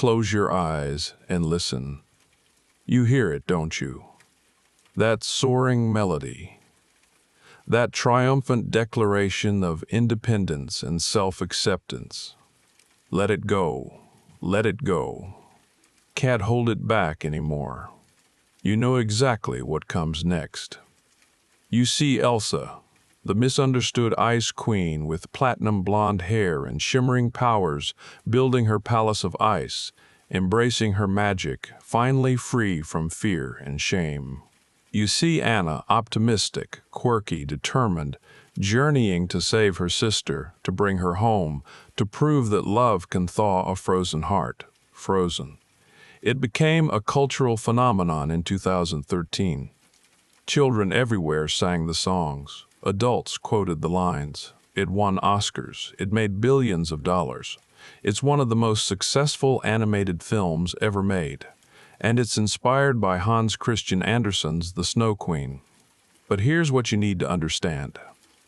close your eyes and listen. You hear it, don't you? That soaring melody. That triumphant declaration of independence and self-acceptance. Let it go. Let it go. Can't hold it back anymore. You know exactly what comes next. You see Elsa, the misunderstood Ice Queen with platinum blonde hair and shimmering powers, building her palace of ice, embracing her magic, finally free from fear and shame. You see Anna, optimistic, quirky, determined, journeying to save her sister, to bring her home, to prove that love can thaw a frozen heart. Frozen. It became a cultural phenomenon in 2013. Children everywhere sang the songs. Adults quoted the lines. It won Oscars. It made billions of dollars. It's one of the most successful animated films ever made. And it's inspired by Hans Christian Andersen's The Snow Queen. But here's what you need to understand.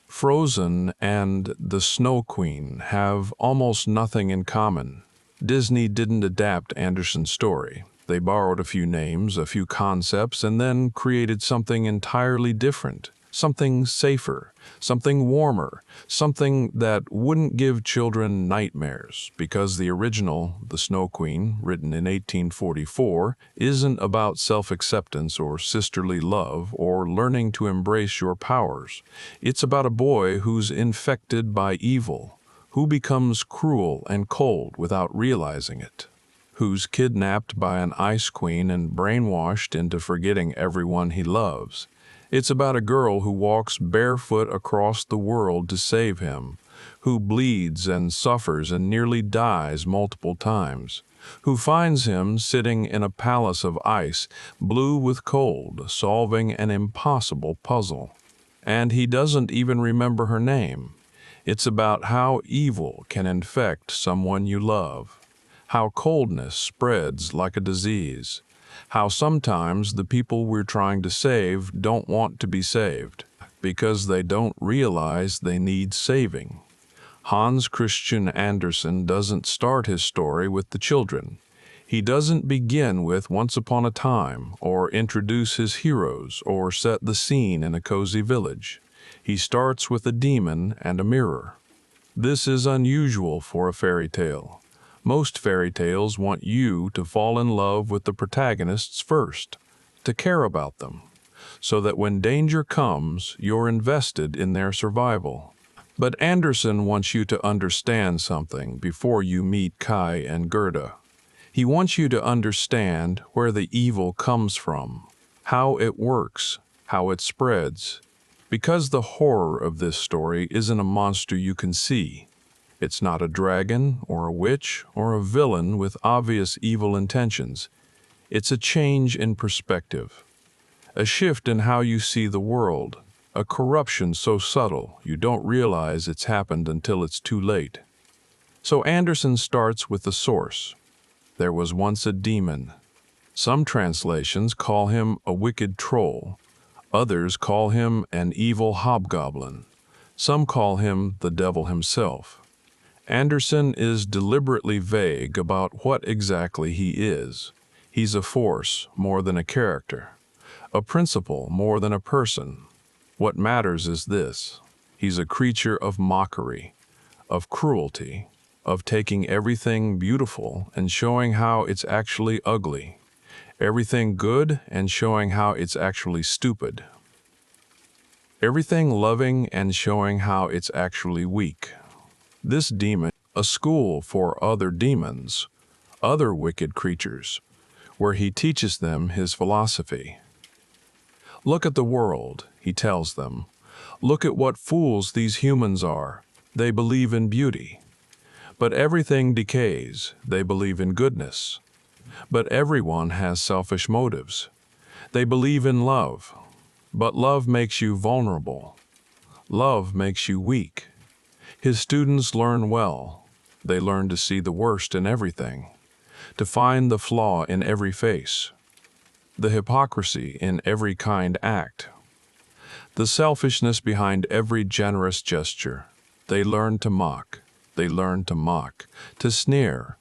Frozen and The Snow Queen have almost nothing in common. Disney didn't adapt Andersen's story. They borrowed a few names, a few concepts, and then created something entirely different. Something safer, something warmer, something that wouldn't give children nightmares, because the original, The Snow Queen, written in 1844, isn't about self-acceptance or sisterly love or learning to embrace your powers. It's about a boy who's infected by evil, who becomes cruel and cold without realizing it, who's kidnapped by an ice queen and brainwashed into forgetting everyone he loves. It's about a girl who walks barefoot across the world to save him, who bleeds and suffers and nearly dies multiple times, who finds him sitting in a palace of ice, blue with cold, solving an impossible puzzle. And he doesn't even remember her name. It's about how evil can infect someone you love, how coldness spreads like a disease, how sometimes the people we're trying to save don't want to be saved because they don't realize they need saving. Hans Christian Andersen doesn't start his story with the children. He doesn't begin with Once Upon a Time or introduce his heroes or set the scene in a cozy village. He starts with a demon and a mirror. This is unusual for a fairy tale. Most fairy tales want you to fall in love with the protagonists first, to care about them, so that when danger comes, you're invested in their survival. But Andersen wants you to understand something before you meet Kai and Gerda. He wants you to understand where the evil comes from, how it works, how it spreads. Because the horror of this story isn't a monster you can see. It's not a dragon or a witch or a villain with obvious evil intentions. It's a change in perspective, a shift in how you see the world, a corruption so subtle you don't realize it's happened until it's too late. So Andersen starts with the source. There was once a demon. Some translations call him a wicked troll. Others call him an evil hobgoblin. Some call him the devil himself. Andersen is deliberately vague about what exactly he is. He's a force more than a character, a principle more than a person. What matters is this: he's a creature of mockery, of cruelty, of taking everything beautiful and showing how it's actually ugly, everything good and showing how it's actually stupid, everything loving and showing how it's actually weak. This demon, a school for other demons, other wicked creatures, where he teaches them his philosophy. Look at the world, he tells them. Look at what fools these humans are. They believe in beauty. But everything decays. They believe in goodness. But everyone has selfish motives. They believe in love. But love makes you vulnerable. Love makes you weak. His students learn well. They learn to see the worst in everything, to find the flaw in every face, the hypocrisy in every kind act, the selfishness behind every generous gesture. They learn to mock. They learn to mock, to sneer,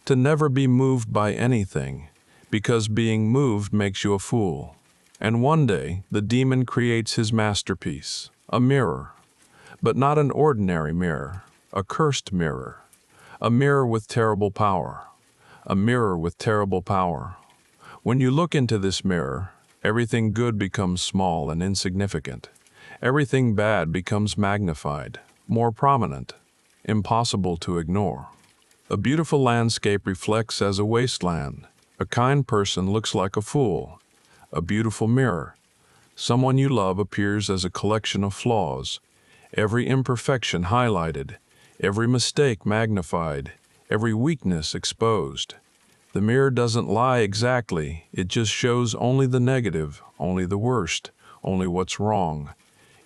to never be moved by anything, because being moved makes you a fool. And one day, the demon creates his masterpiece, a mirror. But not an ordinary mirror, a cursed mirror. A mirror with terrible power. A mirror with terrible power. When you look into this mirror, everything good becomes small and insignificant. Everything bad becomes magnified, more prominent, impossible to ignore. A beautiful landscape reflects as a wasteland. A kind person looks like a fool. A beautiful mirror. Someone you love appears as a collection of flaws. Every imperfection highlighted, every mistake magnified, every weakness exposed. The mirror doesn't lie exactly, it just shows only the negative, only the worst, only what's wrong.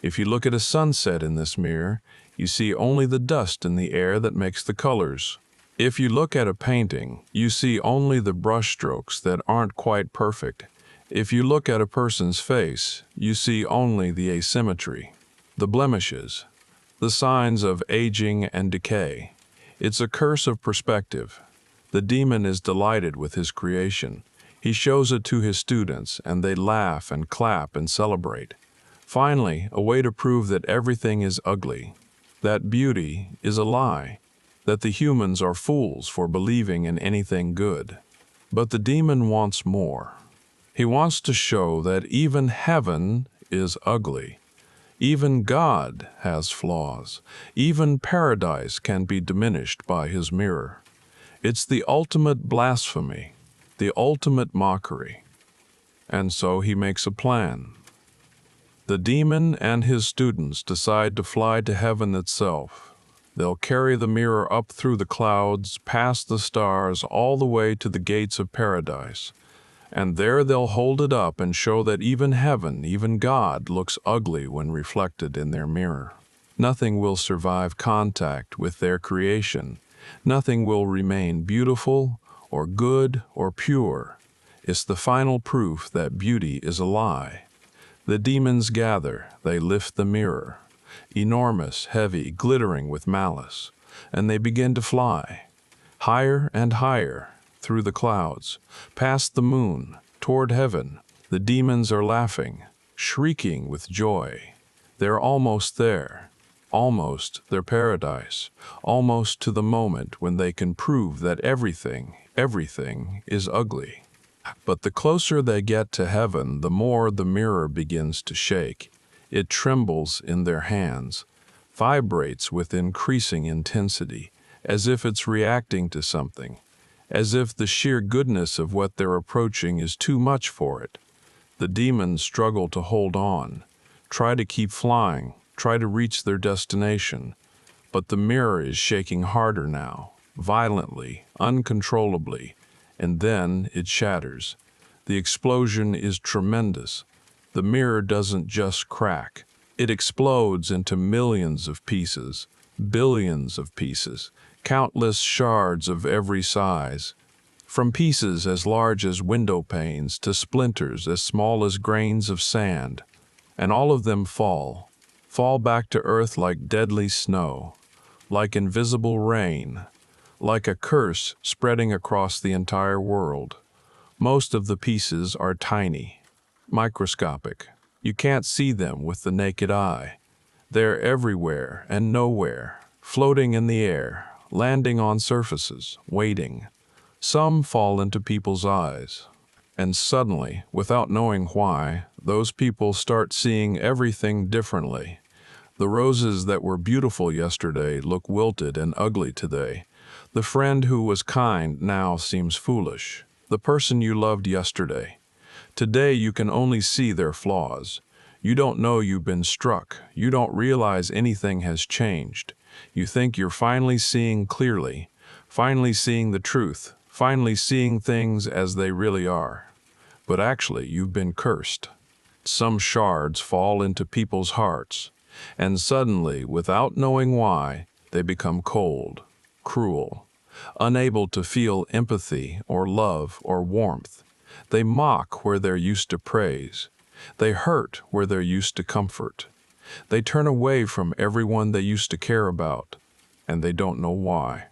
If you look at a sunset in this mirror, you see only the dust in the air that makes the colors. If you look at a painting, you see only the brushstrokes that aren't quite perfect. If you look at a person's face, you see only the asymmetry, the blemishes, the signs of aging and decay. It's a curse of perspective. The demon is delighted with his creation. He shows it to his students, and they laugh and clap and celebrate. Finally, a way to prove that everything is ugly, that beauty is a lie, that the humans are fools for believing in anything good. But the demon wants more. He wants to show that even heaven is ugly. Even God has flaws. Even paradise can be diminished by his mirror. It's the ultimate blasphemy, the ultimate mockery. And so he makes a plan. The demon and his students decide to fly to heaven itself. They'll carry the mirror up through the clouds, past the stars, all the way to the gates of paradise. And there they'll hold it up and show that even heaven, even God, looks ugly when reflected in their mirror. Nothing will survive contact with their creation. Nothing will remain beautiful or good or pure. It's the final proof that beauty is a lie. The demons gather, they lift the mirror, enormous, heavy, glittering with malice, and they begin to fly, higher and higher, through the clouds, past the moon, toward heaven. The demons are laughing, shrieking with joy. They're almost there, almost their paradise, almost to the moment when they can prove that everything is ugly. But the closer they get to heaven, the more the mirror begins to shake. It trembles in their hands, vibrates with increasing intensity, as if it's reacting to something, as if the sheer goodness of what they're approaching is too much for it. The demons struggle to hold on, try to keep flying, try to reach their destination, but the mirror is shaking harder now, violently, uncontrollably, and then it shatters. The explosion is tremendous. The mirror doesn't just crack. It explodes into millions of pieces, billions of pieces, countless shards of every size, from pieces as large as window panes to splinters as small as grains of sand. And all of them fall back to earth like deadly snow, like invisible rain, like a curse spreading across the entire world. Most of the pieces are tiny, microscopic. You can't see them with the naked eye. They're everywhere and nowhere, floating in the air, landing on surfaces, waiting. Some fall into people's eyes. And suddenly, without knowing why, those people start seeing everything differently. The roses that were beautiful yesterday look wilted and ugly today. The friend who was kind now seems foolish. The person you loved yesterday. Today you can only see their flaws. You don't know you've been struck. You don't realize anything has changed. You think you're finally seeing clearly, finally seeing the truth, finally seeing things as they really are. But actually, you've been cursed. Some shards fall into people's hearts, and suddenly, without knowing why, they become cold, cruel, unable to feel empathy or love or warmth. They mock where they're used to praise. They hurt where they're used to comfort. They turn away from everyone they used to care about, and they don't know why.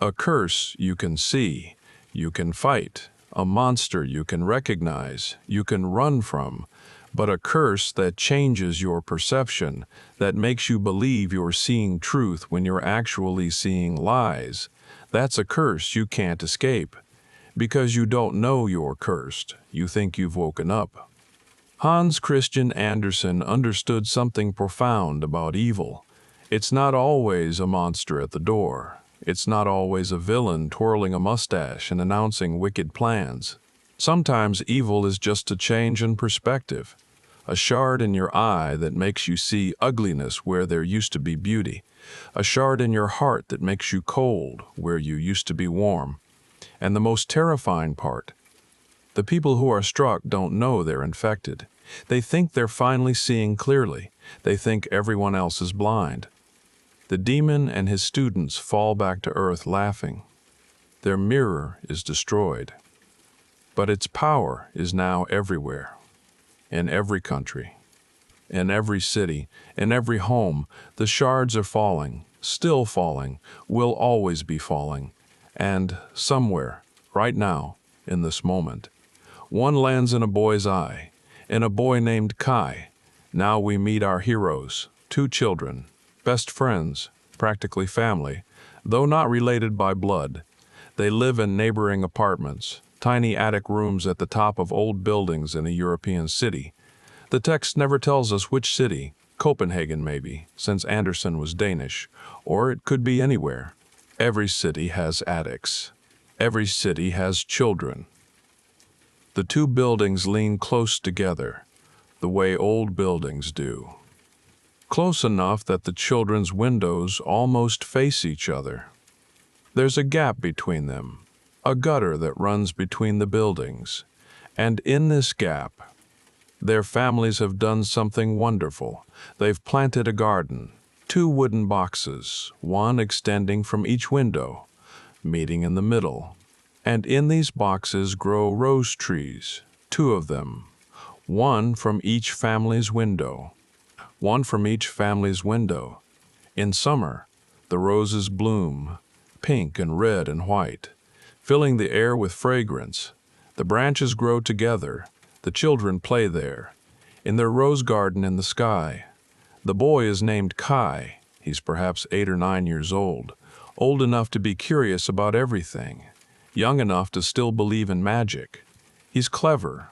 A curse you can see, you can fight, a monster you can recognize, you can run from, but a curse that changes your perception, that makes you believe you're seeing truth when you're actually seeing lies, that's a curse you can't escape. Because you don't know you're cursed, you think you've woken up. Hans Christian Andersen understood something profound about evil. It's not always a monster at the door. It's not always a villain twirling a mustache and announcing wicked plans. Sometimes evil is just a change in perspective, a shard in your eye that makes you see ugliness where there used to be beauty, a shard in your heart that makes you cold where you used to be warm. And the most terrifying part, the people who are struck don't know they're infected. They think they're finally seeing clearly. They think everyone else is blind. The demon and his students fall back to earth laughing. Their mirror is destroyed. But its power is now everywhere, in every country, in every city, in every home. The shards are falling, still falling, will always be falling. And somewhere, right now, in this moment, one lands in a boy's eye, in a boy named Kai. Now we meet our heroes, 2 children, best friends, practically family, though not related by blood. They live in neighboring apartments, tiny attic rooms at the top of old buildings in a European city. The text never tells us which city, Copenhagen maybe, since Andersen was Danish, or it could be anywhere. Every city has attics. Every city has children. The 2 buildings lean close together, the way old buildings do. Close enough that the children's windows almost face each other. There's a gap between them, a gutter that runs between the buildings. And in this gap, their families have done something wonderful. They've planted a garden, 2 wooden boxes, one extending from each window, meeting in the middle. And in these boxes grow rose trees, 2 of them, one from each family's window. One from each family's window. In summer, the roses bloom, pink and red and white, filling the air with fragrance. The branches grow together. The children play there, in their rose garden in the sky. The boy is named Kai. He's perhaps 8 or 9 years old enough to be curious about everything, young enough to still believe in magic. He's clever,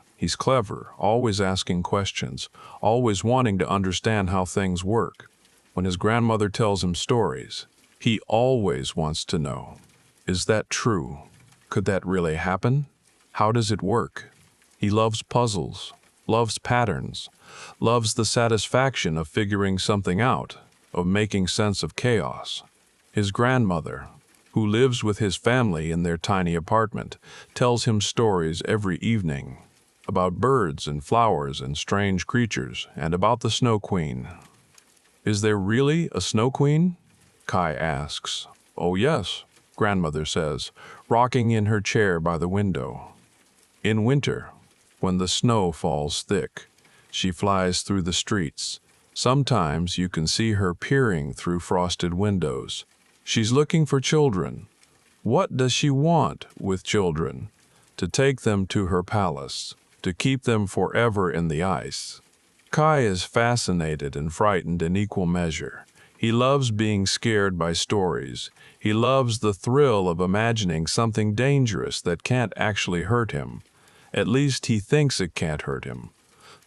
always asking questions, always wanting to understand how things work. When his grandmother tells him stories, he always wants to know, is that true? Could that really happen? How does it work? He loves puzzles, loves patterns, loves the satisfaction of figuring something out, of making sense of chaos. His grandmother, who lives with his family in their tiny apartment, tells him stories every evening about birds and flowers and strange creatures, and about the Snow Queen. Is there really a Snow Queen? Kai asks. Oh yes, grandmother says, rocking in her chair by the window. In winter, when the snow falls thick, she flies through the streets. Sometimes you can see her peering through frosted windows. She's looking for children. What does she want with children? To take them to her palace, to keep them forever in the ice. Kai is fascinated and frightened in equal measure. He loves being scared by stories. He loves the thrill of imagining something dangerous that can't actually hurt him. At least he thinks it can't hurt him.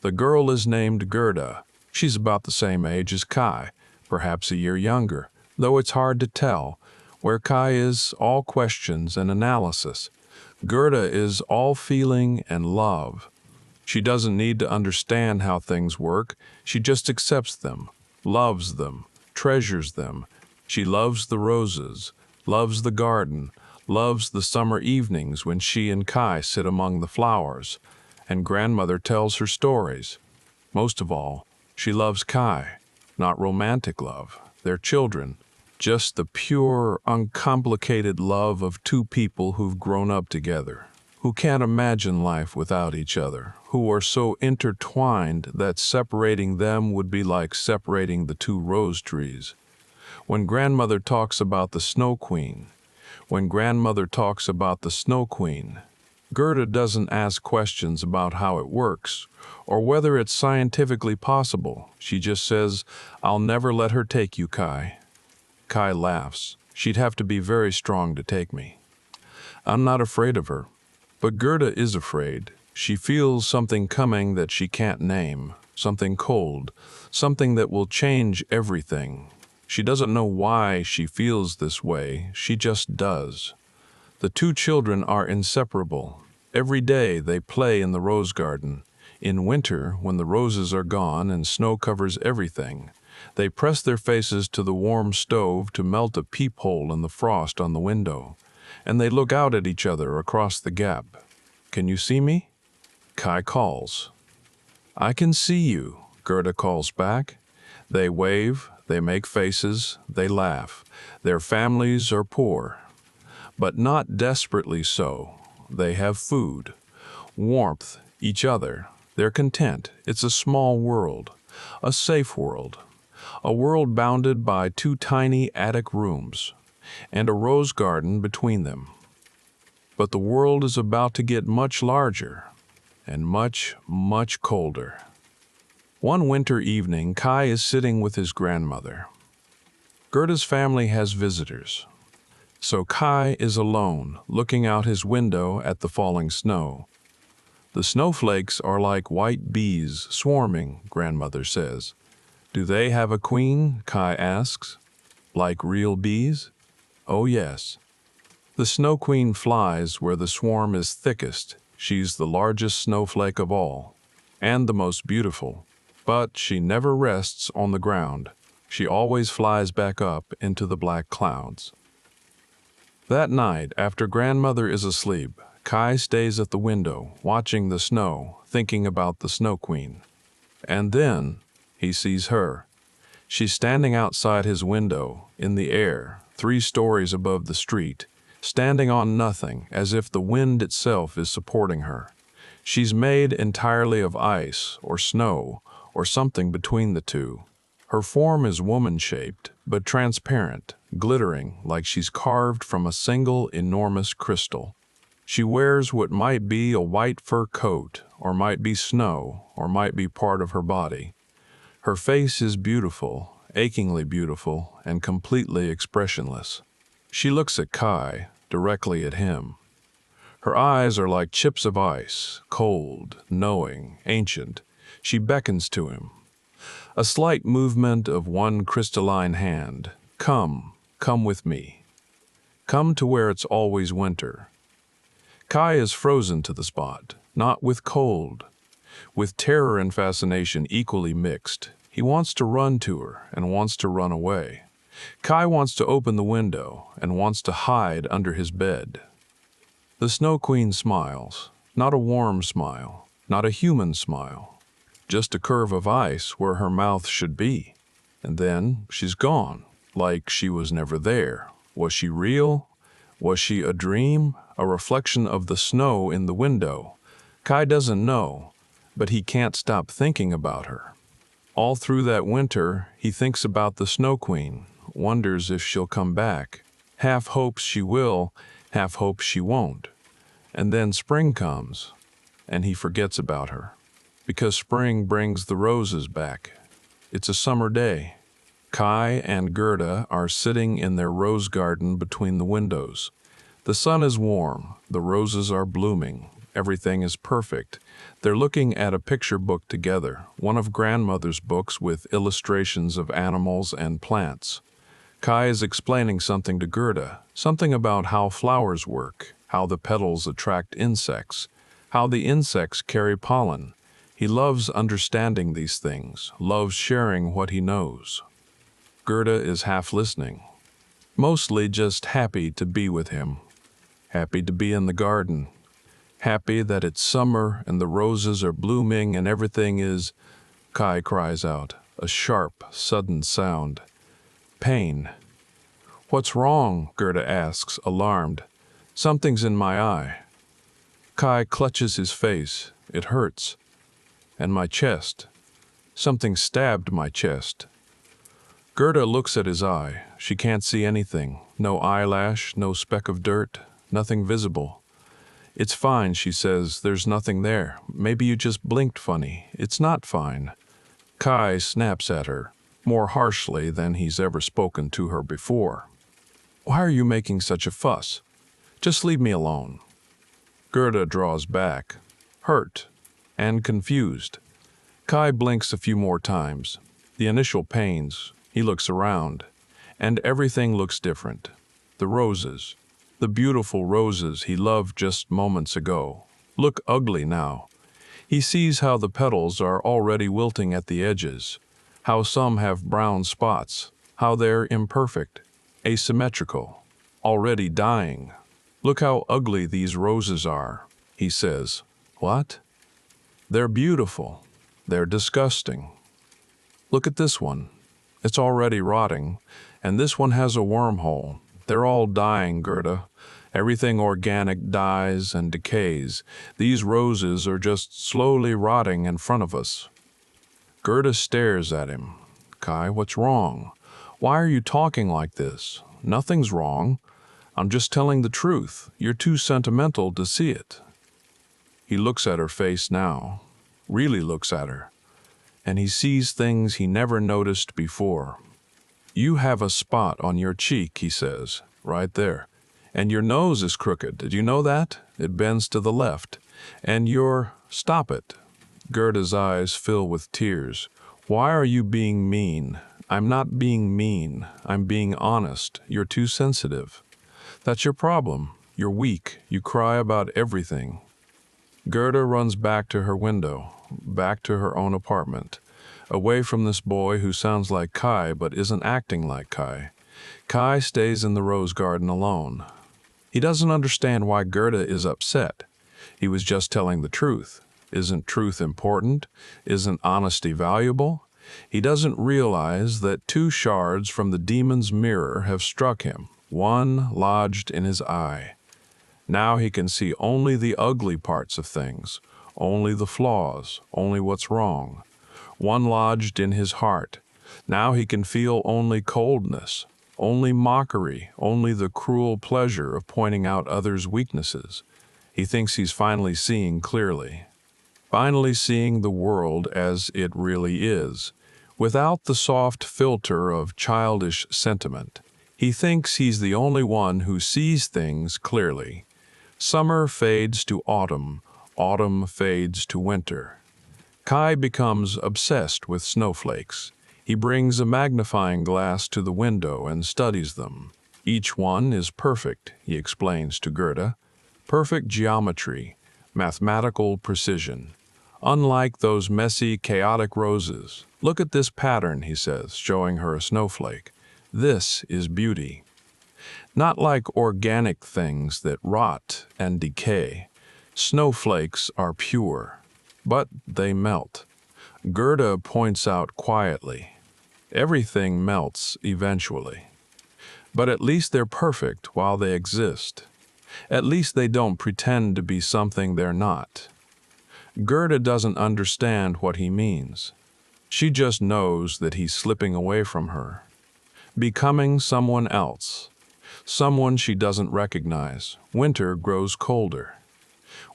The girl is named Gerda. She's about the same age as Kai, perhaps a year younger, though it's hard to tell, where Kai is all questions and analysis. Gerda is all feeling and love. She doesn't need to understand how things work. She just accepts them, loves them, treasures them. She loves the roses, loves the garden, loves the summer evenings when she and Kai sit among the flowers, and grandmother tells her stories. Most of all, she loves Kai, not romantic love, their children, just the pure, uncomplicated love of 2 people who've grown up together, who can't imagine life without each other, who are so intertwined that separating them would be like separating the 2 rose trees. When grandmother talks about the Snow Queen, When grandmother talks about the Snow Queen, Gerda doesn't ask questions about how it works or whether it's scientifically possible. She just says, "I'll never let her take you, Kai." Kai laughs. "She'd have to be very strong to take me." I'm not afraid of her. But Gerda is afraid. She feels something coming that she can't name, something cold, something that will change everything. She doesn't know why she feels this way, she just does. The two children are inseparable. Every day they play in the rose garden. In winter, when the roses are gone and snow covers everything, they press their faces to the warm stove to melt a peephole in the frost on the window, and they look out at each other across the gap. "Can you see me?" Kai calls. "I can see you," Gerda calls back. They wave, they make faces, they laugh. Their families are poor, but not desperately so. They have food, warmth, each other. They're content. It's a small world, a safe world, a world bounded by two tiny attic rooms and a rose garden between them. But the world is about to get much larger and much, much colder. One winter evening, Kai is sitting with his grandmother. Gerda's family has visitors, so Kai is alone, looking out his window at the falling snow. "The snowflakes are like white bees swarming," grandmother says. "Do they have a queen?" Kai asks. "Like real bees?" "Oh yes. The Snow Queen flies where the swarm is thickest. She's the largest snowflake of all, and the most beautiful. But she never rests on the ground. She always flies back up into the black clouds." That night, after grandmother is asleep, Kai stays at the window, watching the snow, thinking about the Snow Queen. And then he sees her. She's standing outside his window, in the air, 3 stories above the street, standing on nothing, as if the wind itself is supporting her. She's made entirely of ice or snow or something between the two. Her form is woman-shaped, but transparent, glittering like she's carved from a single enormous crystal. She wears what might be a white fur coat, or might be snow, or might be part of her body. Her face is beautiful, achingly beautiful, and completely expressionless. She looks at Kai, directly at him. Her eyes are like chips of ice, cold, knowing, ancient. She beckons to him. A slight movement of one crystalline hand. "Come, come with me. Come to where it's always winter." Kai is frozen to the spot, not with cold, with terror and fascination equally mixed. He wants to run to her and wants to run away. Kai wants to open the window and wants to hide under his bed. The Snow Queen smiles, not a warm smile, not a human smile, just a curve of ice where her mouth should be. And then she's gone, like she was never there. Was she real? Was she a dream, a reflection of the snow in the window? Kai doesn't know, but he can't stop thinking about her. All through that winter, he thinks about the Snow Queen, wonders if she'll come back, half hopes she will, half hopes she won't. And then spring comes, and he forgets about her, because spring brings the roses back. It's a summer day. Kai and Gerda are sitting in their rose garden between the windows. The sun is warm, the roses are blooming, everything is perfect. They're looking at a picture book together, one of grandmother's books with illustrations of animals and plants. Kai is explaining something to Gerda, something about how flowers work, how the petals attract insects, how the insects carry pollen. He loves understanding these things, loves sharing what he knows. Gerda is half listening, mostly just happy to be with him, happy to be in the garden, happy that it's summer and the roses are blooming and everything is... Kai cries out, a sharp, sudden sound. Pain. "What's wrong?" Gerda asks, alarmed. "Something's in my eye." Kai clutches his face. It hurts. And my chest. Something stabbed my chest. Gerda looks at his eye. She can't see anything. No eyelash, no speck of dirt, nothing visible. It's fine, she says. There's nothing there. Maybe you just blinked funny. It's not fine. Kai snaps at her, more harshly than he's ever spoken to her before. Why are you making such a fuss? Just leave me alone. Gerda draws back, hurt and confused. Kai blinks a few more times. The initial pains, he looks around, and everything looks different. The roses, the beautiful roses he loved just moments ago, look ugly now. He sees how the petals are already wilting at the edges, how some have brown spots, how they're imperfect, asymmetrical, already dying. Look how ugly these roses are, he says. What? They're beautiful. They're disgusting. Look at this one. It's already rotting, and this one has a wormhole. They're all dying, Gerda. Everything organic dies and decays. These roses are just slowly rotting in front of us. Gerda stares at him. Kai, what's wrong? Why are you talking like this? Nothing's wrong. I'm just telling the truth. You're too sentimental to see it. He looks at her face now, really looks at her, and he sees things he never noticed before. You have a spot on your cheek, he says, right there. And your nose is crooked. Did you know that? It bends to the left. And you're... Stop it. Gerda's eyes fill with tears. Why are you being mean? I'm not being mean. I'm being honest. You're too sensitive. That's your problem. You're weak. You cry about everything. Gerda runs back to her window, back to her own apartment, away from this boy who sounds like Kai but isn't acting like Kai. Kai stays in the rose garden alone. He doesn't understand why Gerda is upset. He was just telling the truth. Isn't truth important? Isn't honesty valuable? He doesn't realize that 2 shards from the demon's mirror have struck him, one lodged in his eye. Now he can see only the ugly parts of things, only the flaws, only what's wrong. One lodged in his heart. Now he can feel only coldness, only mockery, only the cruel pleasure of pointing out others' weaknesses. He thinks he's finally seeing clearly. Finally seeing the world as it really is, without the soft filter of childish sentiment. He thinks he's the only one who sees things clearly. Summer fades to autumn, autumn fades to winter. Kai becomes obsessed with snowflakes. He brings a magnifying glass to the window and studies them. Each one is perfect, he explains to Gerda. Perfect geometry, mathematical precision. Unlike those messy, chaotic roses. Look at this pattern, he says, showing her a snowflake. This is beauty. Not like organic things that rot and decay. Snowflakes are pure, but they melt. Gerda points out quietly. Everything melts eventually. But at least they're perfect while they exist. At least they don't pretend to be something they're not. Gerda doesn't understand what he means. She just knows that he's slipping away from her, becoming someone else, someone she doesn't recognize. Winter grows colder.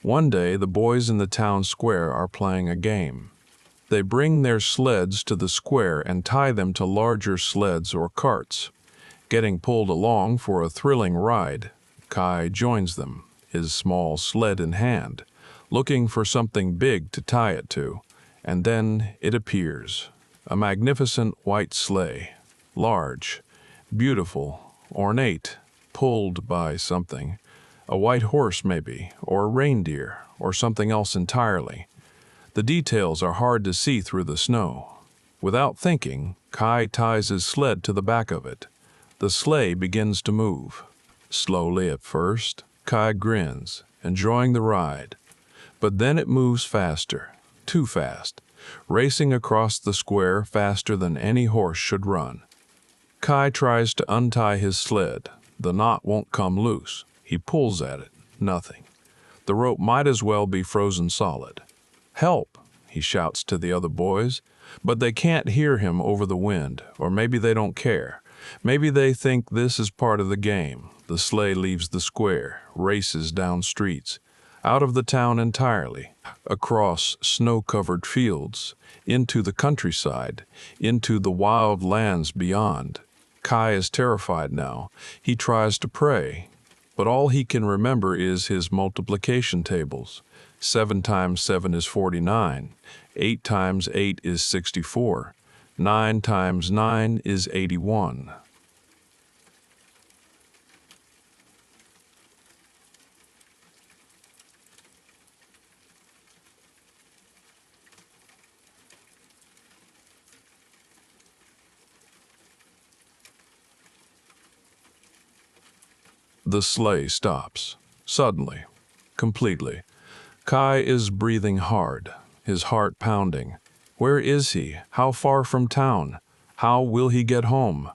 One day, the boys in the town square are playing a game. They bring their sleds to the square and tie them to larger sleds or carts. Getting pulled along for a thrilling ride, Kai joins them, his small sled in hand, looking for something big to tie it to, and then it appears. A magnificent white sleigh, large, beautiful, ornate, pulled by something. A white horse maybe, or a reindeer, or something else entirely. The details are hard to see through the snow. Without thinking, Kai ties his sled to the back of it. The sleigh begins to move. Slowly at first, Kai grins, enjoying the ride. But then it moves faster, too fast, racing across the square faster than any horse should run. Kai tries to untie his sled. The knot won't come loose. He pulls at it. Nothing. The rope might as well be frozen solid. "Help!" he shouts to the other boys, but they can't hear him over the wind, or maybe they don't care. Maybe they think this is part of the game. The sleigh leaves the square, races down streets, out of the town entirely, across snow-covered fields, into the countryside, into the wild lands beyond. Kai is terrified now. He tries to pray, but all he can remember is his multiplication tables. 7 times 7 is 49. 8 times 8 is 64. 9 times 9 is 81. The sleigh stops. Suddenly. Completely. Kai is breathing hard, his heart pounding. Where is he? How far from town? How will he get home?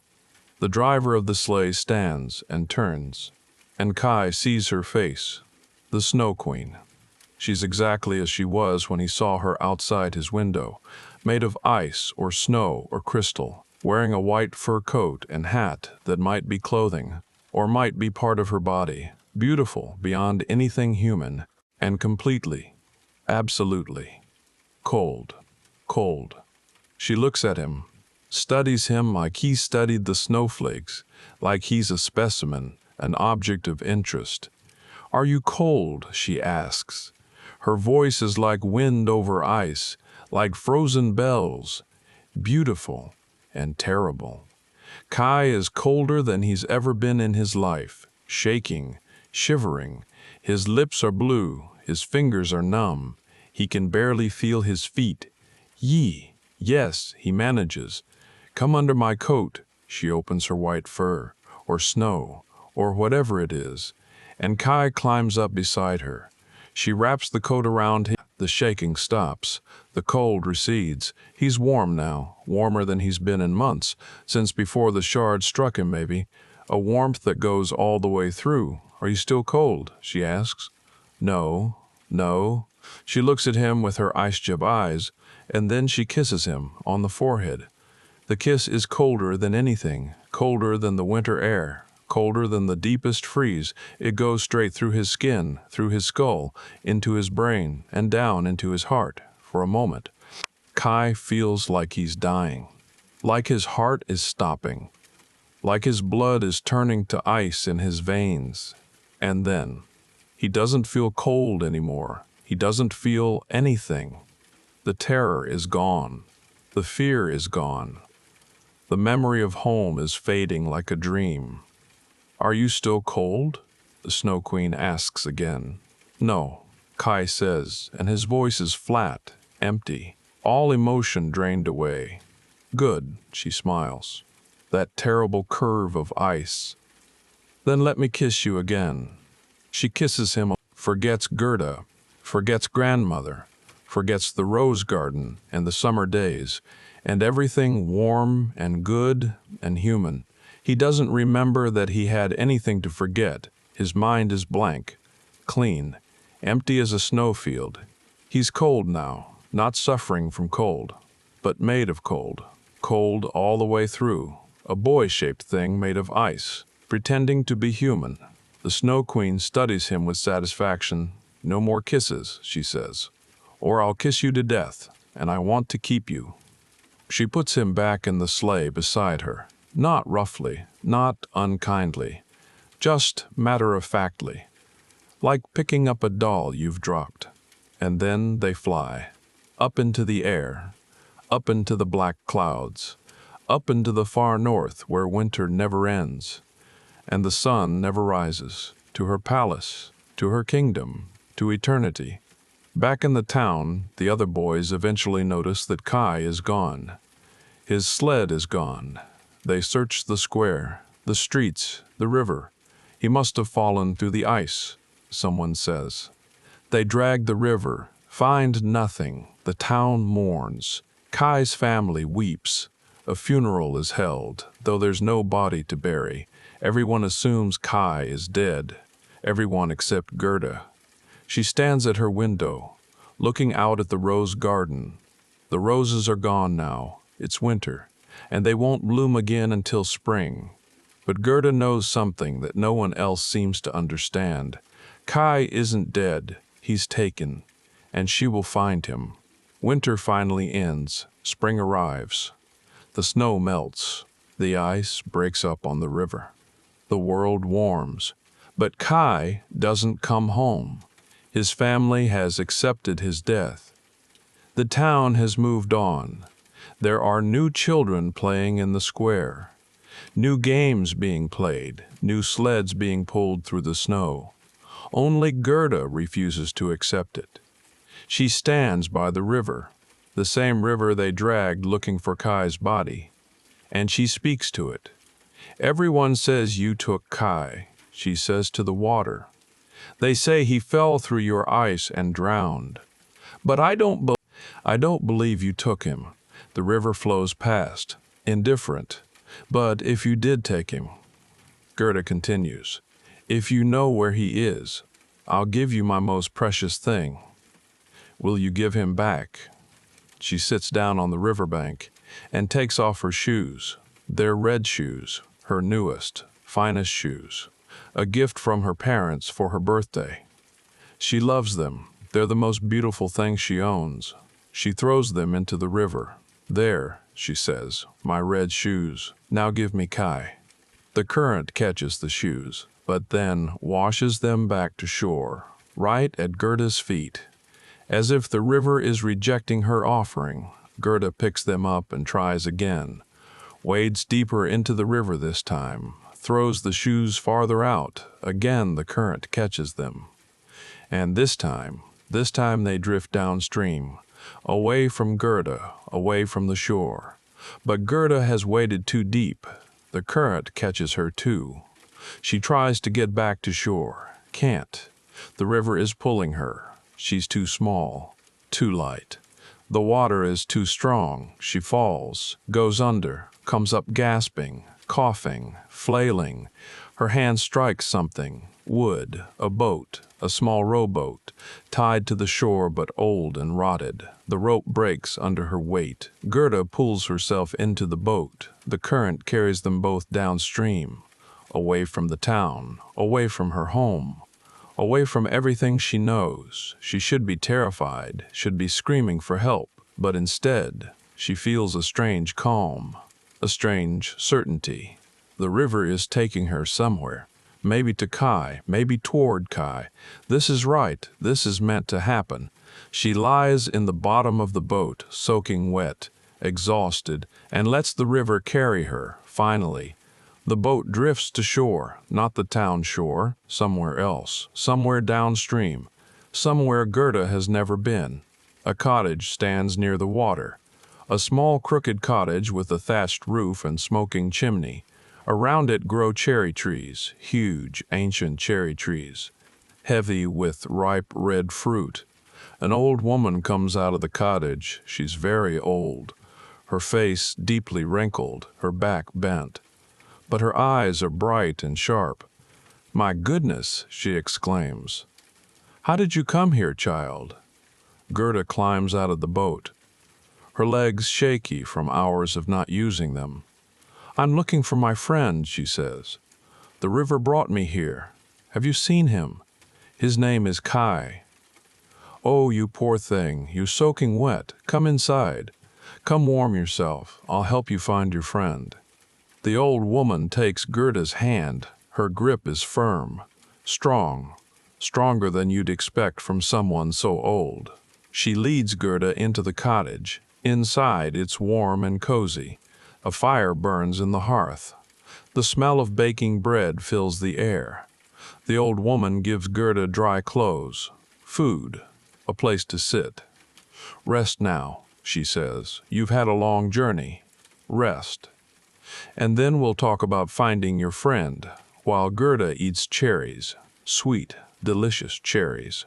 The driver of the sleigh stands and turns, and Kai sees her face, the Snow Queen. She's exactly as she was when he saw her outside his window, made of ice or snow or crystal, wearing a white fur coat and hat that might be clothing, or might be part of her body, beautiful beyond anything human, and completely, absolutely, cold, cold. She looks at him, studies him like he studied the snowflakes, like he's a specimen, an object of interest. "Are you cold?" she asks. Her voice is like wind over ice, like frozen bells, beautiful and terrible. Kai is colder than he's ever been in his life, shaking, shivering. His lips are blue, his fingers are numb. He can barely feel his feet. Yes, he manages. "Come under my coat." She opens her white fur, or snow, or whatever it is, and Kai climbs up beside her. She wraps the coat around him. The shaking stops. The cold recedes. He's warm now, warmer than he's been in months, since before the shards struck him maybe. A warmth that goes all the way through. "Are you still cold?" she asks. No. She looks at him with her ice-jib eyes, and then she kisses him on the forehead. The kiss is colder than anything, colder than the winter air, colder than the deepest freeze. It goes straight through his skin, through his skull, into his brain, and down into his heart. For a moment, Kai feels like he's dying, like his heart is stopping, like his blood is turning to ice in his veins. And then, he doesn't feel cold anymore. He doesn't feel anything. The terror is gone. The fear is gone. The memory of home is fading like a dream. "Are you still cold?" the Snow Queen asks again. "No," Kai says, and his voice is flat, empty, all emotion drained away. "Good," she smiles. "That terrible curve of ice. Then let me kiss you again." She kisses him, forgets Gerda, forgets grandmother, forgets the rose garden and the summer days, and everything warm and good and human. He doesn't remember that he had anything to forget. His mind is blank, clean, empty as a snowfield. He's cold now, not suffering from cold, but made of cold, cold all the way through, a boy-shaped thing made of ice, pretending to be human. The Snow Queen studies him with satisfaction. "No more kisses," she says, "or I'll kiss you to death, and I want to keep you." She puts him back in the sleigh beside her, not roughly, not unkindly, just matter-of-factly, like picking up a doll you've dropped. And then they fly, up into the air, up into the black clouds, up into the far north where winter never ends, and the sun never rises, to her palace, to her kingdom, to eternity. Back in the town, the other boys eventually notice that Kai is gone. His sled is gone. They search the square, the streets, the river. "He must have fallen through the ice," someone says. They drag the river, find nothing. The town mourns. Kai's family weeps. A funeral is held, though there's no body to bury. Everyone assumes Kai is dead. Everyone except Gerda. She stands at her window, looking out at the rose garden. The roses are gone now. It's winter. and they won't bloom again until spring. But Gerda knows something that no one else seems to understand. Kai isn't dead, he's taken, and she will find him. Winter finally ends, spring arrives. The snow melts, the ice breaks up on the river. The world warms, but Kai doesn't come home. His family has accepted his death. The town has moved on. There are new children playing in the square. New games being played, new sleds being pulled through the snow. Only Gerda refuses to accept it. She stands by the river, the same river they dragged looking for Kai's body, and she speaks to it. Everyone says you took Kai, she says to the water. They say he fell through your ice and drowned. But I don't believe you took him. The river flows past, indifferent. But if you did take him, Gerda continues, if you know where he is, I'll give you my most precious thing. Will you give him back? She sits down on the riverbank and takes off her shoes. They're red shoes, her newest, finest shoes, a gift from her parents for her birthday. She loves them. They're the most beautiful thing she owns. She throws them into the river. There, she says, my red shoes. Now give me Kai. The current catches the shoes, but then washes them back to shore, right at Gerda's feet. As if the river is rejecting her offering, Gerda picks them up and tries again, wades deeper into the river this time, throws the shoes farther out. Again the current catches them. And this time they drift downstream, away from Gerda, away from the shore. But Gerda has waded too deep. The current catches her too. She tries to get back to shore. Can't. The river is pulling her. She's too small, too light. The water is too strong. She falls, goes under, comes up gasping, coughing, flailing. Her hand strikes something, wood, a boat, a small rowboat, tied to the shore but old and rotted. The rope breaks under her weight. Gerda pulls herself into the boat. The current carries them both downstream, away from the town, away from her home, away from everything she knows. She should be terrified, should be screaming for help, but instead, she feels a strange calm, a strange certainty. The river is taking her somewhere. Maybe to Kai, maybe toward Kai. This is right, this is meant to happen. She lies in the bottom of the boat, soaking wet, exhausted, and lets the river carry her, finally. The boat drifts to shore, not the town shore, somewhere else, somewhere downstream, somewhere Gerda has never been. A cottage stands near the water, a small crooked cottage with a thatched roof and smoking chimney. Around it grow cherry trees, huge, ancient cherry trees, heavy with ripe red fruit. An old woman comes out of the cottage. She's very old, her face deeply wrinkled, her back bent. But her eyes are bright and sharp. "My goodness," she exclaims. "How did you come here, child?" Gerda climbs out of the boat, her legs shaky from hours of not using them. "I'm looking for my friend," she says. "The river brought me here. Have you seen him? His name is Kai." "Oh, you poor thing, you're soaking wet. Come inside. Come warm yourself. I'll help you find your friend." The old woman takes Gerda's hand. Her grip is firm, strong, stronger than you'd expect from someone so old. She leads Gerda into the cottage. Inside, it's warm and cozy. A fire burns in the hearth. The smell of baking bread fills the air. The old woman gives Gerda dry clothes, food, a place to sit. "Rest now," she says. "You've had a long journey. Rest. And then we'll talk about finding your friend," while Gerda eats cherries, sweet, delicious cherries,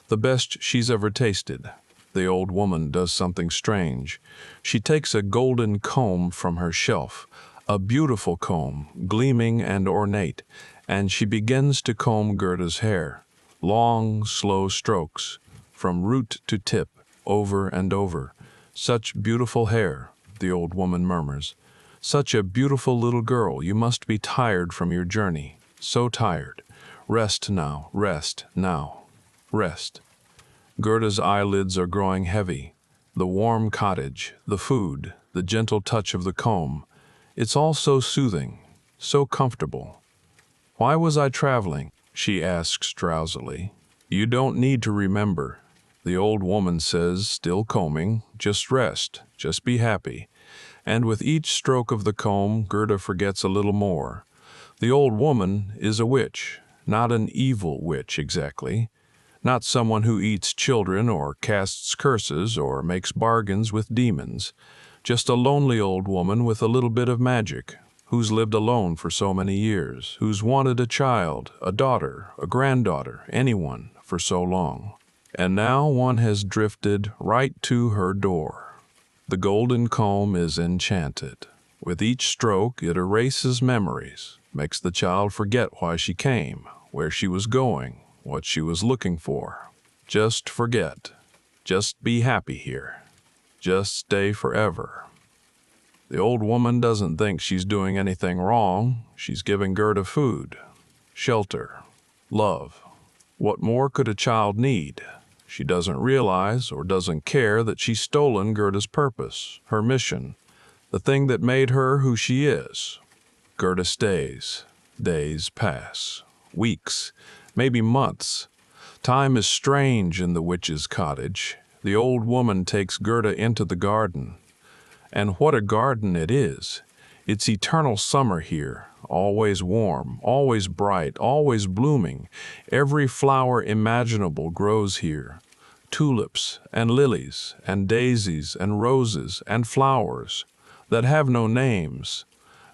the best she's ever tasted. The old woman does something strange. She takes a golden comb from her shelf, a beautiful comb, gleaming and ornate, and she begins to comb Gerda's hair. Long, slow strokes, from root to tip, over and over. "Such beautiful hair," the old woman murmurs. Such a beautiful little girl, you must be tired from your journey. So tired. Rest now, rest now, rest. Gerda's eyelids are growing heavy. The warm cottage, the food, the gentle touch of the comb. It's all so soothing, so comfortable. Why was I traveling? She asks drowsily. You don't need to remember. The old woman says, still combing, just rest, just be happy. And with each stroke of the comb, Gerda forgets a little more. The old woman is a witch, not an evil witch exactly. Not someone who eats children or casts curses or makes bargains with demons. Just a lonely old woman with a little bit of magic, who's lived alone for so many years, who's wanted a child, a daughter, a granddaughter, anyone, for so long. And now one has drifted right to her door. The golden comb is enchanted. With each stroke, it erases memories, makes the child forget why she came, where she was going, what she was looking for. Just forget. Just be happy here. Just stay forever. The old woman doesn't think she's doing anything wrong. She's giving Gerda food, shelter, love. What more could a child need? She doesn't realize or doesn't care that she's stolen Gerda's purpose, her mission, the thing that made her who she is. Gerda stays. Days pass. Weeks, maybe months. Time is strange in the witch's cottage. The old woman takes Gerda into the garden. And what a garden it is! It's eternal summer here, always warm, always bright, always blooming. Every flower imaginable grows here. Tulips and lilies and daisies and roses and flowers that have no names.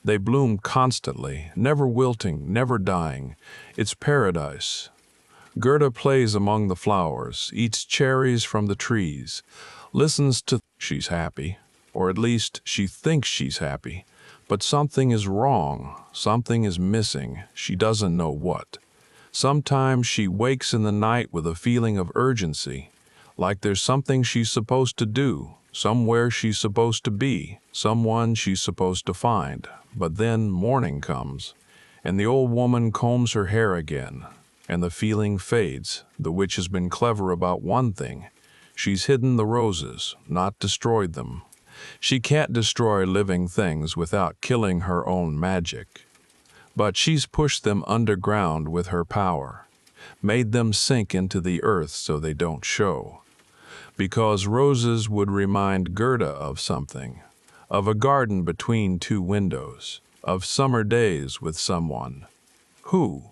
They bloom constantly, never wilting, never dying. It's paradise. Gerda plays among the flowers, eats cherries from the trees, listens to... She's happy, or at least she thinks she's happy. But something is wrong, something is missing, she doesn't know what. Sometimes she wakes in the night with a feeling of urgency, like there's something she's supposed to do, somewhere she's supposed to be, someone she's supposed to find. But then morning comes, and the old woman combs her hair again, and the feeling fades. The witch has been clever about one thing. She's hidden the roses, not destroyed them. She can't destroy living things without killing her own magic. But she's pushed them underground with her power, made them sink into the earth so they don't show. Because roses would remind Gerda of something, of a garden between two windows, of summer days with someone. Who?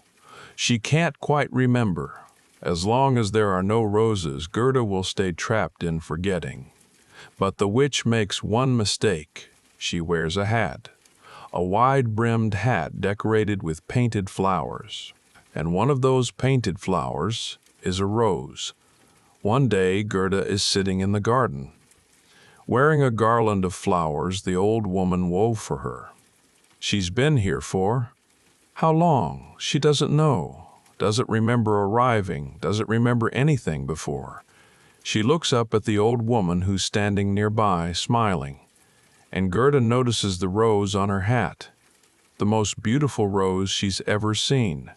She can't quite remember. As long as there are no roses, Gerda will stay trapped in forgetting. But the witch makes one mistake. She wears a hat, a wide-brimmed hat decorated with painted flowers. And one of those painted flowers is a rose. One day, Gerda is sitting in the garden. Wearing a garland of flowers the old woman wove for her. She's been here for how long? She doesn't know. Doesn't remember arriving, doesn't remember anything before. She looks up at the old woman who's standing nearby, smiling, and Gerda notices the rose on her hat, the most beautiful rose she's ever seen.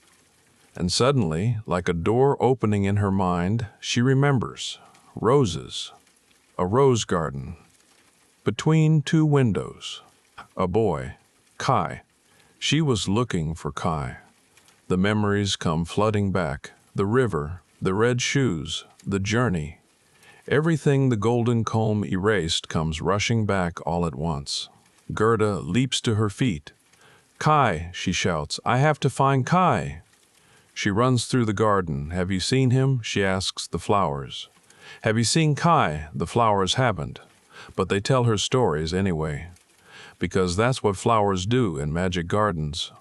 And suddenly, like a door opening in her mind, she remembers. Roses. A rose garden. Between two windows. A boy. Kai. She was looking for Kai. The memories come flooding back. The river, the red shoes, the journey. Everything the golden comb erased comes rushing back all at once. Gerda leaps to her feet. Kai, she shouts, I have to find Kai. She runs through the garden. Have you seen him? She asks the flowers. Have you seen Kai? The flowers haven't. But they tell her stories anyway. Because that's what flowers do in magic gardens.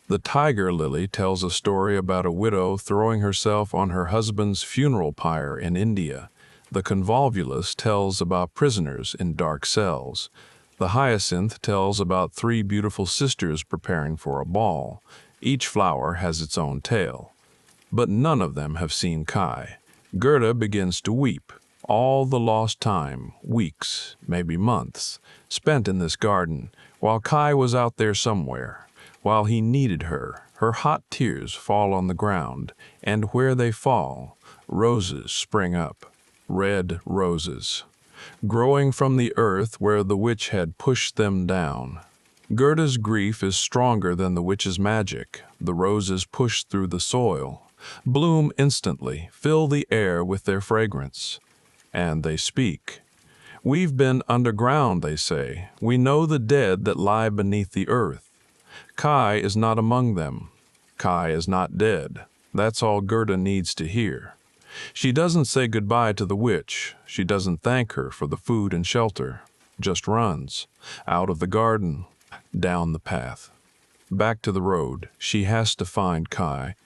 The tiger lily tells a story about a widow throwing herself on her husband's funeral pyre in India. The convolvulus tells about prisoners in dark cells. The hyacinth tells about three beautiful sisters preparing for a ball. Each flower has its own tale. But none of them have seen Kai. Gerda begins to weep. All the lost time, weeks, maybe months, spent in this garden, While Kai was out there somewhere, while he needed her, her hot tears fall on the ground, and where they fall, roses spring up, red roses, growing from the earth where the witch had pushed them down. Gerda's grief is stronger than the witch's magic. The roses push through the soil, bloom instantly, fill the air with their fragrance. And they speak. "We've been underground," they say. "We know the dead that lie beneath the earth. Kai is not among them. Kai is not dead." That's all Gerda needs to hear. She doesn't say goodbye to the witch. She doesn't thank her for the food and shelter. Just runs, out of the garden, down the path, back to the road. She has to find Kai.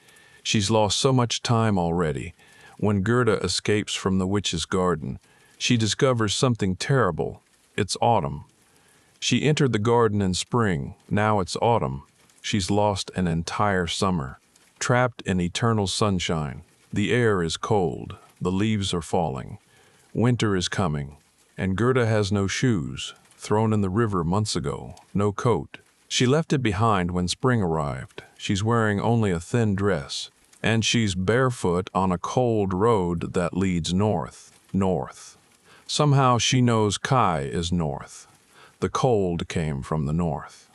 She's lost so much time already. When Gerda escapes from the witch's garden, she discovers something terrible. It's autumn. She entered the garden in spring. Now it's autumn. She's lost an entire summer, trapped in eternal sunshine. The air is cold. The leaves are falling. Winter is coming. And Gerda has no shoes, thrown in the river months ago, no coat. She left it behind when spring arrived. She's wearing only a thin dress, and she's barefoot on a cold road that leads north. Somehow she knows Kai is north. The cold came from the north.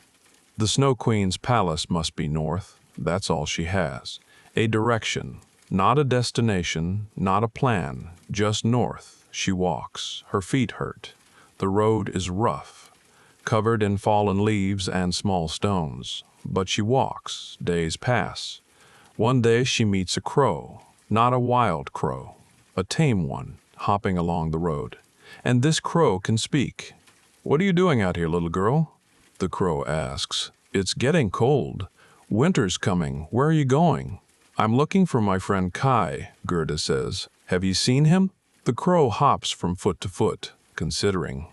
The Snow Queen's palace must be north. That's all she has. A direction, not a destination, not a plan, just north. She walks. Her feet hurt. The road is rough, covered in fallen leaves and small stones. But she walks. Days pass. One day she meets a crow, not a wild crow, a tame one, hopping along the road. And this crow can speak. "What are you doing out here, little girl?" The crow asks. "It's getting cold. Winter's coming. Where are you going?" "I'm looking for my friend Kai," Gerda says. "Have you seen him?" The crow hops from foot to foot, considering.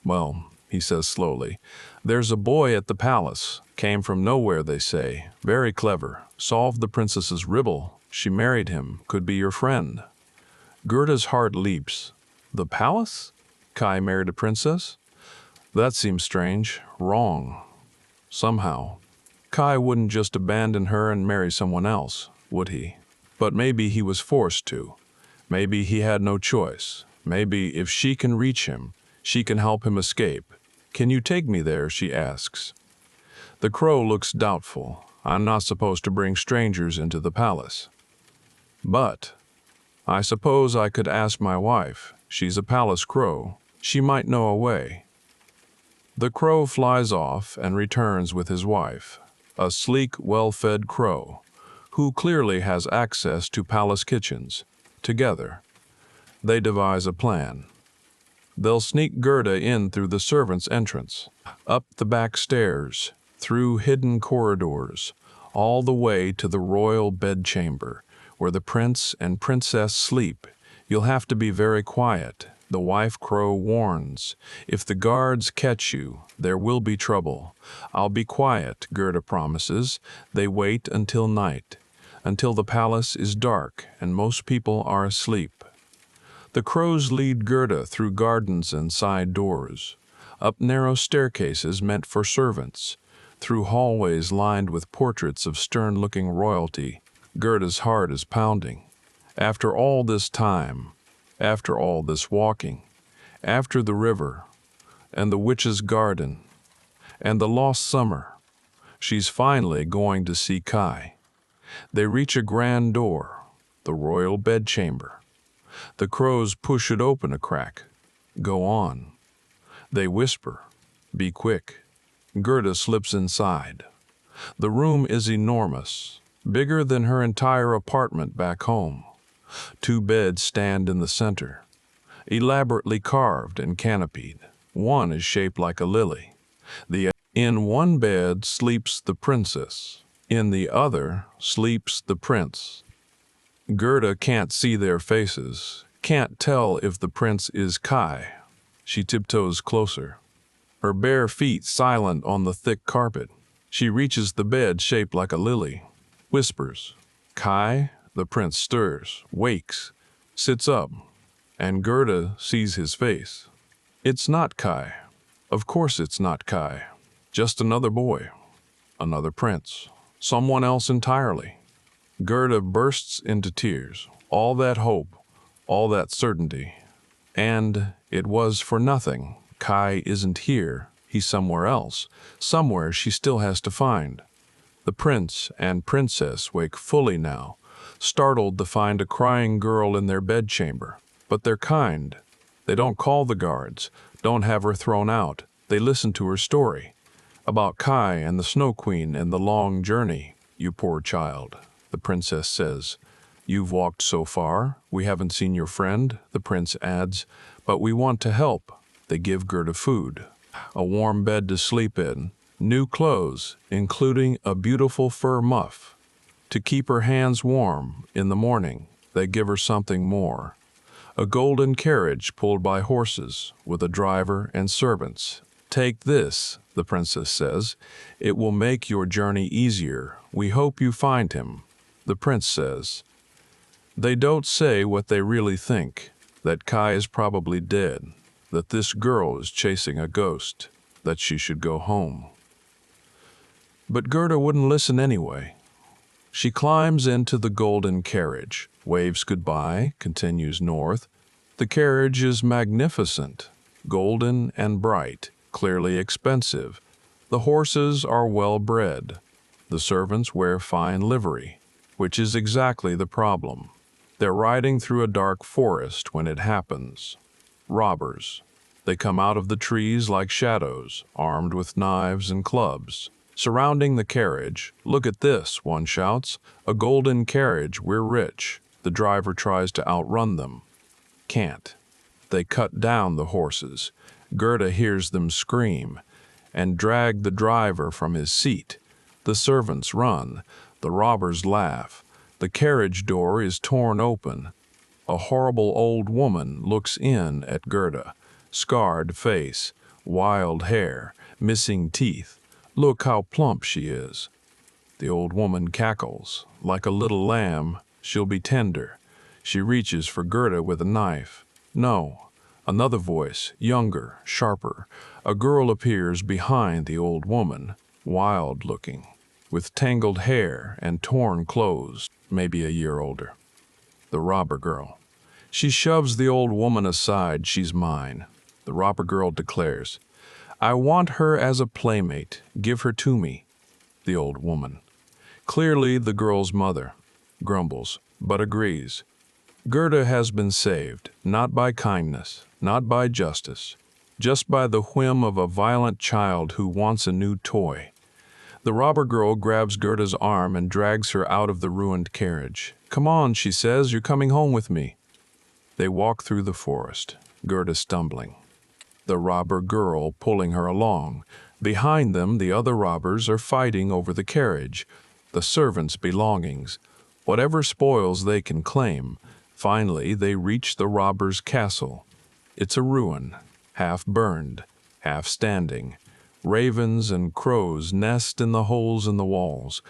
"Well," he says slowly, "there's a boy at the palace. Came from nowhere, they say. Very clever. Solved the princess's riddle. She married him. Could be your friend." Gerda's heart leaps. The palace? Kai married a princess? That seems strange. Wrong. Somehow. Kai wouldn't just abandon her and marry someone else, would he? But maybe he was forced to. Maybe he had no choice. Maybe if she can reach him, she can help him escape. "Can you take me there?" she asks. The crow looks doubtful. "I'm not supposed to bring strangers into the palace. But I suppose I could ask my wife. She's a palace crow. She might know a way." The crow flies off and returns with his wife, a sleek, well-fed crow, who clearly has access to palace kitchens. Together, they devise a plan. They'll sneak Gerda in through the servants' entrance, up the back stairs, through hidden corridors, all the way to the royal bedchamber, where the prince and princess sleep. "You'll have to be very quiet," the wife crow warns. "If the guards catch you, there will be trouble." "I'll be quiet," Gerda promises. They wait until night, until the palace is dark and most people are asleep. The crows lead Gerda through gardens and side doors, up narrow staircases meant for servants, through hallways lined with portraits of stern-looking royalty. Gerda's heart is pounding. After all this time, after all this walking, after the river, and the witch's garden, and the lost summer, she's finally going to see Kai. They reach a grand door, the royal bedchamber. The crows push it open a crack. "Go on." They whisper, "Be quick." Gerda slips inside. The room is enormous, bigger than her entire apartment back home. 2 beds stand in the center, elaborately carved and canopied. One is shaped like a lily. In one bed sleeps the princess. In the other sleeps the prince. Gerda can't see their faces, can't tell if the prince is Kai. She tiptoes closer, her bare feet silent on the thick carpet. She reaches the bed shaped like a lily, whispers, "Kai?" The prince stirs, wakes, sits up, and Gerda sees his face. It's not Kai. Of course it's not Kai. Just another boy, another prince, someone else entirely. Gerda bursts into tears. All that hope, all that certainty. And it was for nothing. Kai isn't here. He's somewhere else. Somewhere she still has to find. The prince and princess wake fully now, startled to find a crying girl in their bedchamber. But they're kind. They don't call the guards, don't have her thrown out. They listen to her story. About Kai and the Snow Queen and the long journey. You poor child, the princess says. You've walked so far. We haven't seen your friend, the prince adds. But we want to help. They give Gerda food, a warm bed to sleep in, new clothes, including a beautiful fur muff. To keep her hands warm in the morning, they give her something more. A golden carriage pulled by horses, with a driver and servants. Take this, the princess says. It will make your journey easier. We hope you find him, the prince says. They don't say what they really think, that Kai is probably dead, that this girl is chasing a ghost, that she should go home. But Gerda wouldn't listen anyway. She climbs into the golden carriage, waves goodbye, continues north. The carriage is magnificent, golden and bright, clearly expensive. The horses are well bred. The servants wear fine livery, which is exactly the problem. They're riding through a dark forest when it happens. Robbers. They come out of the trees like shadows, armed with knives and clubs. Surrounding the carriage, "Look at this," one shouts. "A golden carriage, we're rich." The driver tries to outrun them. Can't. They cut down the horses. Gerda hears them scream and drag the driver from his seat. The servants run. The robbers laugh. The carriage door is torn open. A horrible old woman looks in at Gerda. Scarred face, wild hair, missing teeth. Look how plump she is. The old woman cackles. Like a little lamb, she'll be tender. She reaches for Gerda with a knife. No. Another voice, younger, sharper. A girl appears behind the old woman, wild-looking, with tangled hair and torn clothes, maybe a year older. The robber girl. She shoves the old woman aside. She's mine. The robber girl declares, "I want her as a playmate. Give her to me." The old woman, clearly the girl's mother, grumbles, but agrees. Gerda has been saved, not by kindness, not by justice, just by the whim of a violent child who wants a new toy. The robber girl grabs Gerda's arm and drags her out of the ruined carriage. "Come on," she says, "you're coming home with me." They walk through the forest, Gerda stumbling. The robber girl pulling her along. Behind them, the other robbers are fighting over the carriage, the servants' belongings, whatever spoils they can claim. Finally, they reach the robbers' castle. It's a ruin, half burned, half standing. Ravens and crows nest in the holes in the walls.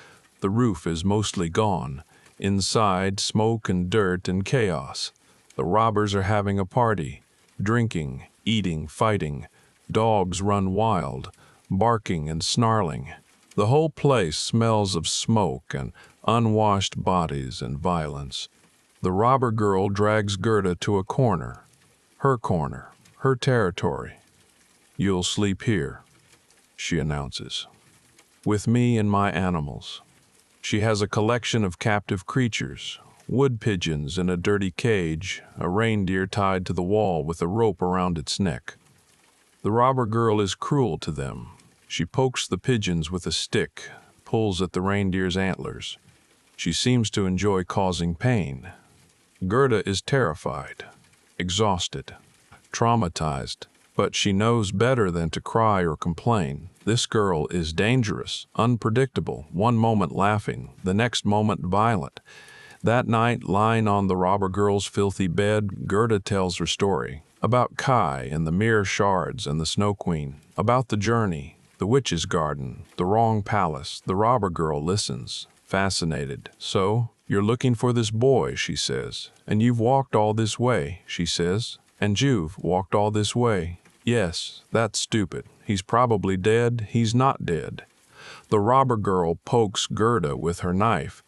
The roof is mostly gone. Inside, smoke and dirt and chaos. The robbers are having a party, drinking, eating, fighting. Dogs run wild, barking and snarling. The whole place smells of smoke and unwashed bodies and violence. The robber girl drags Gerda to a corner, her territory. "You'll sleep here," she announces, "with me and my animals." She has a collection of captive creatures, wood pigeons in a dirty cage, a reindeer tied to the wall with a rope around its neck. The robber girl is cruel to them. She pokes the pigeons with a stick, pulls at the reindeer's antlers. She seems to enjoy causing pain. Gerda is terrified, exhausted, traumatized, but she knows better than to cry or complain. This girl is dangerous, unpredictable, one moment laughing, the next moment violent. That night, lying on the robber girl's filthy bed, Gerda tells her story. About Kai and the mirror shards and the Snow Queen. About the journey, the witch's garden, the wrong palace. The robber girl listens, fascinated. "So, you're looking for this boy," she says. "And you've walked all this way," she says. "And you've walked all this way. Yes, that's stupid. He's probably dead. He's not dead. The robber girl pokes Gerda with her knife.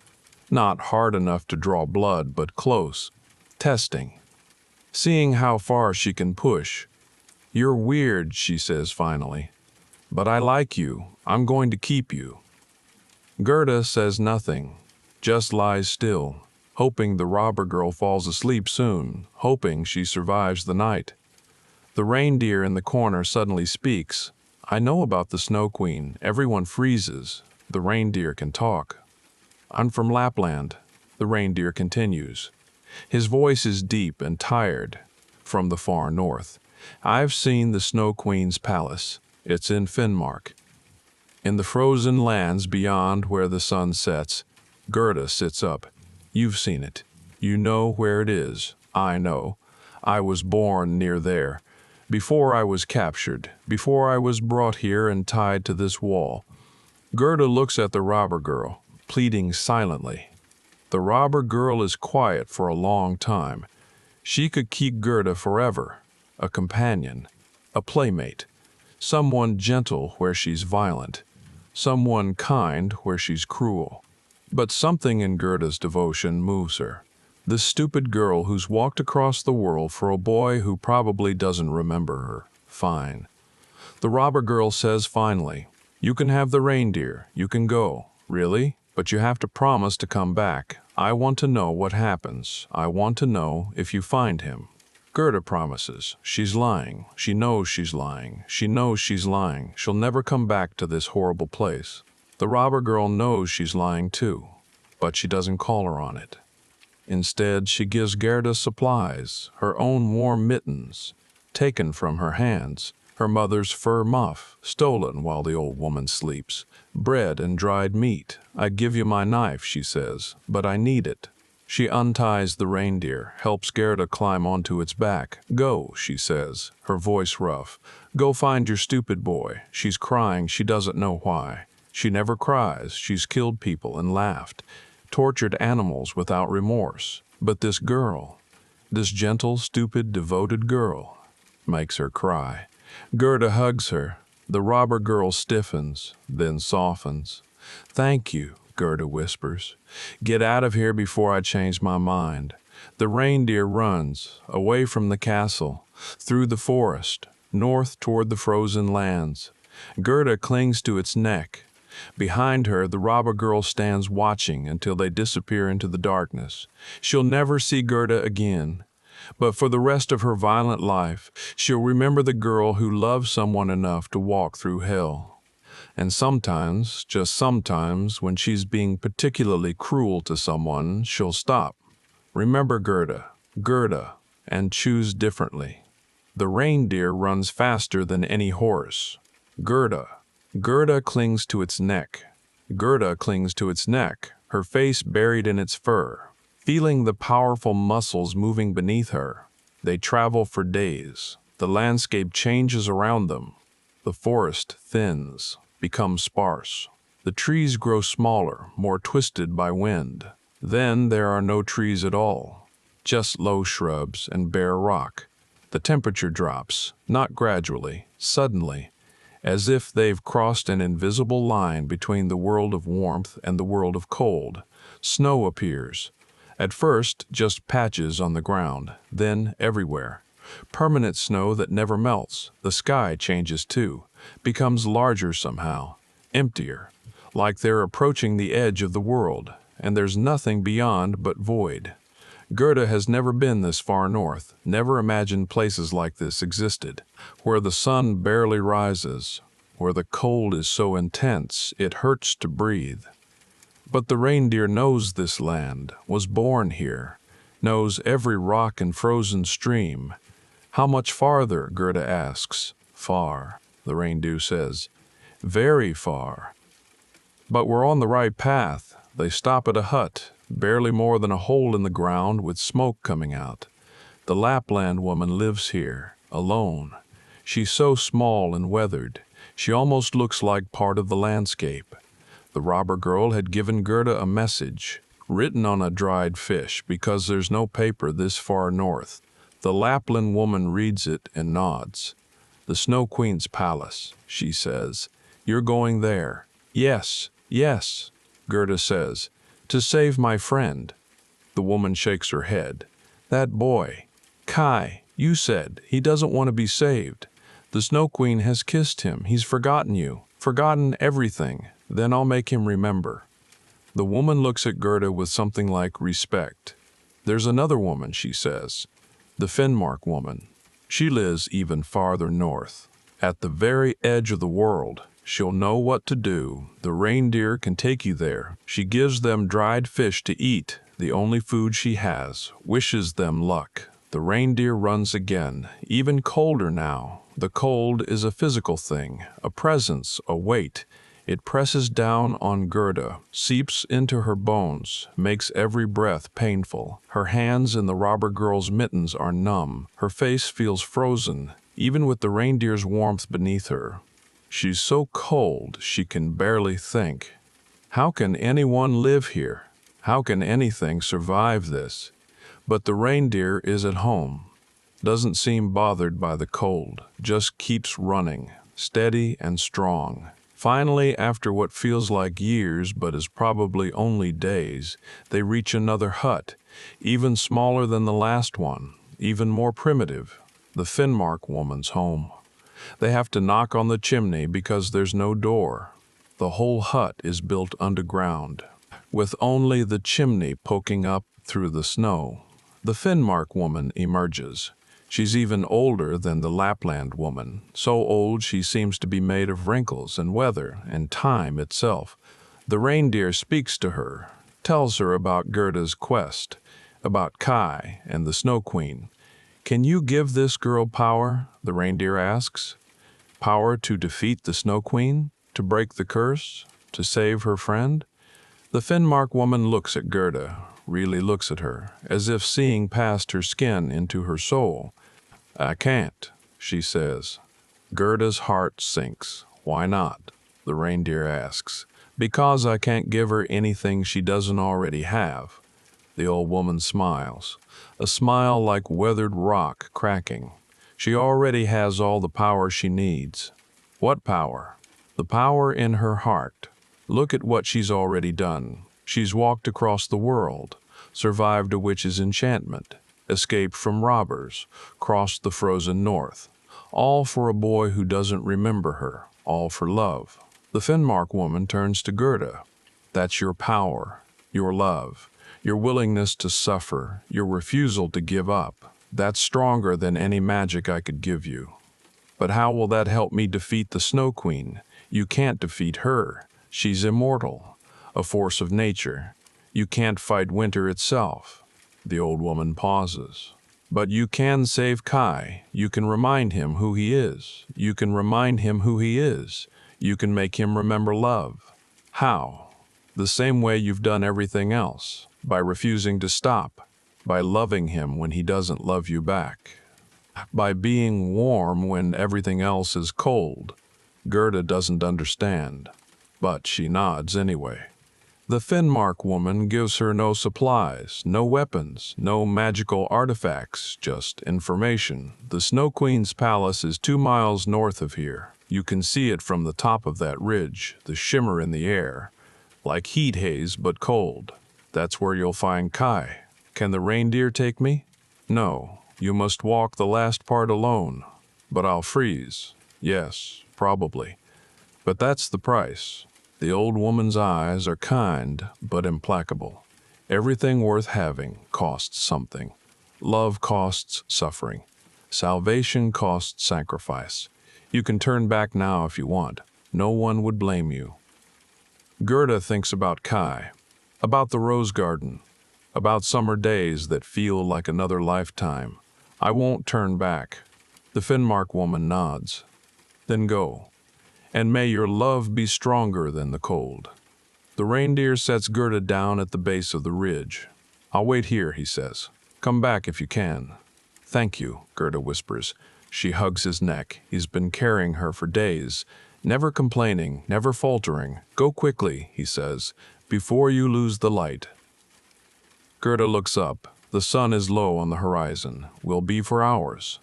Not hard enough to draw blood, but close. Testing. Seeing how far she can push. You're weird, she says finally. But I like you. I'm going to keep you. Gerda says nothing, just lies still, hoping the robber girl falls asleep soon, hoping she survives the night. The reindeer in the corner suddenly speaks. I know about the Snow Queen. Everyone freezes. The reindeer can talk. I'm from Lapland, the reindeer continues. His voice is deep and tired, from the far north. I've seen the Snow Queen's palace. It's in Finnmark. In the frozen lands beyond where the sun sets. Gerda sits up. You've seen it. You know where it is. I know. I was born near there. Before I was captured, before I was brought here and tied to this wall. Gerda looks at the robber girl, pleading silently. The robber girl is quiet for a long time. She could keep Gerda forever, a companion, a playmate, someone gentle where she's violent, someone kind where she's cruel. But something in Gerda's devotion moves her. The stupid girl who's walked across the world for a boy who probably doesn't remember her. Fine. The robber girl says finally, you can have the reindeer, you can go. Really? But you have to promise to come back. I want to know what happens. I want to know if you find him. Gerda promises. She's lying. She knows she's lying. She knows she's lying. She'll never come back to this horrible place. The robber girl knows she's lying too, but she doesn't call her on it. Instead, she gives Gerda supplies, her own warm mittens, taken from her hands, her mother's fur muff, stolen while the old woman sleeps, bread and dried meat. I give you my knife, she says, but I need it. She unties the reindeer, helps Gerda climb onto its back. Go, she says, her voice rough. Go find your stupid boy. She's crying, she doesn't know why. She never cries, she's killed people and laughed, tortured animals without remorse. But this girl, this gentle, stupid, devoted girl, makes her cry. Gerda hugs her. The robber girl stiffens, then softens. Thank you, Gerda whispers. Get out of here before I change my mind. The reindeer runs, away from the castle, through the forest, north toward the frozen lands. Gerda clings to its neck. Behind her, the robber girl stands watching until they disappear into the darkness. She'll never see Gerda again, but for the rest of her violent life, she'll remember the girl who loved someone enough to walk through hell. And sometimes, just sometimes, when she's being particularly cruel to someone, she'll stop. Remember Gerda, and choose differently. The reindeer runs faster than any horse. Gerda clings to its neck. Gerda clings to its neck, her face buried in its fur, feeling the powerful muscles moving beneath her. They travel for days. The landscape changes around them. The forest thins, becomes sparse. The trees grow smaller, more twisted by wind. Then there are no trees at all, just low shrubs and bare rock. The temperature drops, not gradually, suddenly, as if they've crossed an invisible line between the world of warmth and the world of cold. Snow appears. At first, just patches on the ground, then everywhere. Permanent snow that never melts. The sky changes too, becomes larger somehow, emptier, like they're approaching the edge of the world, and there's nothing beyond but void. Gerda has never been this far north, never imagined places like this existed, where the sun barely rises, where the cold is so intense it hurts to breathe. But the reindeer knows this land, was born here, knows every rock and frozen stream. How much farther, Gerda asks. Far, the reindeer says. Very far. But we're on the right path. They stop at a hut, barely more than a hole in the ground with smoke coming out. The Lapland woman lives here, alone. She's so small and weathered, she almost looks like part of the landscape. The robber girl had given Gerda a message, written on a dried fish, because there's no paper this far north. The Lapland woman reads it and nods. "The Snow Queen's palace," she says. "You're going there." "Yes, yes," Gerda says, "to save my friend." The woman shakes her head. "That boy, Kai, you said he doesn't want to be saved. The Snow Queen has kissed him. He's forgotten you, forgotten everything. Then I'll make him remember." The woman looks at Gerda with something like respect. "There's another woman," she says, "the Finnmark woman. She lives even farther north, at the very edge of the world. She'll know what to do. The reindeer can take you there. She gives them dried fish to eat, the only food she has, wishes them luck." The reindeer runs again, even colder now. The cold is a physical thing, a presence, a weight. It presses down on Gerda, seeps into her bones, makes every breath painful. Her hands in the robber girl's mittens are numb. Her face feels frozen, even with the reindeer's warmth beneath her. She's so cold she can barely think. How can anyone live here? How can anything survive this? But the reindeer is at home, doesn't seem bothered by the cold, just keeps running, steady and strong. Finally, after what feels like years but is probably only days, they reach another hut, even smaller than the last one, even more primitive, the Finnmark woman's home. They have to knock on the chimney because there's no door. The whole hut is built underground, with only the chimney poking up through the snow. The Finnmark woman emerges. She's even older than the Lapland woman, so old she seems to be made of wrinkles and weather and time itself. The reindeer speaks to her, tells her about Gerda's quest, about Kai and the Snow Queen. "Can you give this girl power?" the reindeer asks. "Power to defeat the Snow Queen? To break the curse? To save her friend?" The Finnmark woman looks at Gerda, really looks at her, as if seeing past her skin into her soul. "I can't," she says. Gerda's heart sinks. "Why not?" the reindeer asks. "Because I can't give her anything she doesn't already have." The old woman smiles, a smile like weathered rock cracking. She already has all the power she needs. What power? The power in her heart. Look at what she's already done. She's walked across the world, survived a witch's enchantment, escaped from robbers, crossed the frozen north. All for a boy who doesn't remember her, all for love. The Finnmark woman turns to Gerda. "That's your power, your love, your willingness to suffer, your refusal to give up. That's stronger than any magic I could give you." "But how will that help me defeat the Snow Queen?" "You can't defeat her. She's immortal, a force of nature. You can't fight winter itself." The old woman pauses. "But you can save Kai. You can remind him who he is. You can remind him who he is. You can make him remember love." "How?" "The same way you've done everything else. By refusing to stop. By loving him when he doesn't love you back. By being warm when everything else is cold." Gerda doesn't understand, but she nods anyway. The Finnmark woman gives her no supplies, no weapons, no magical artifacts, just information. The Snow Queen's palace is 2 miles north of here. You can see it from the top of that ridge, the shimmer in the air, like heat haze but cold. That's where you'll find Kai. "Can the reindeer take me?" "No, you must walk the last part alone." "But I'll freeze." "Yes, probably. But that's the price." The old woman's eyes are kind but implacable. Everything worth having costs something. Love costs suffering. Salvation costs sacrifice. You can turn back now if you want. No one would blame you. Gerda thinks about Kai, about the rose garden, about summer days that feel like another lifetime. "I won't turn back." The Finnmark woman nods. "Then go. And may your love be stronger than the cold." The reindeer sets Gerda down at the base of the ridge. "I'll wait here," he says. "Come back if you can." "Thank you," Gerda whispers. She hugs his neck. He's been carrying her for days, never complaining, never faltering. "Go quickly," he says, "before you lose the light." Gerda looks up. The sun is low on the horizon. Will be for hours.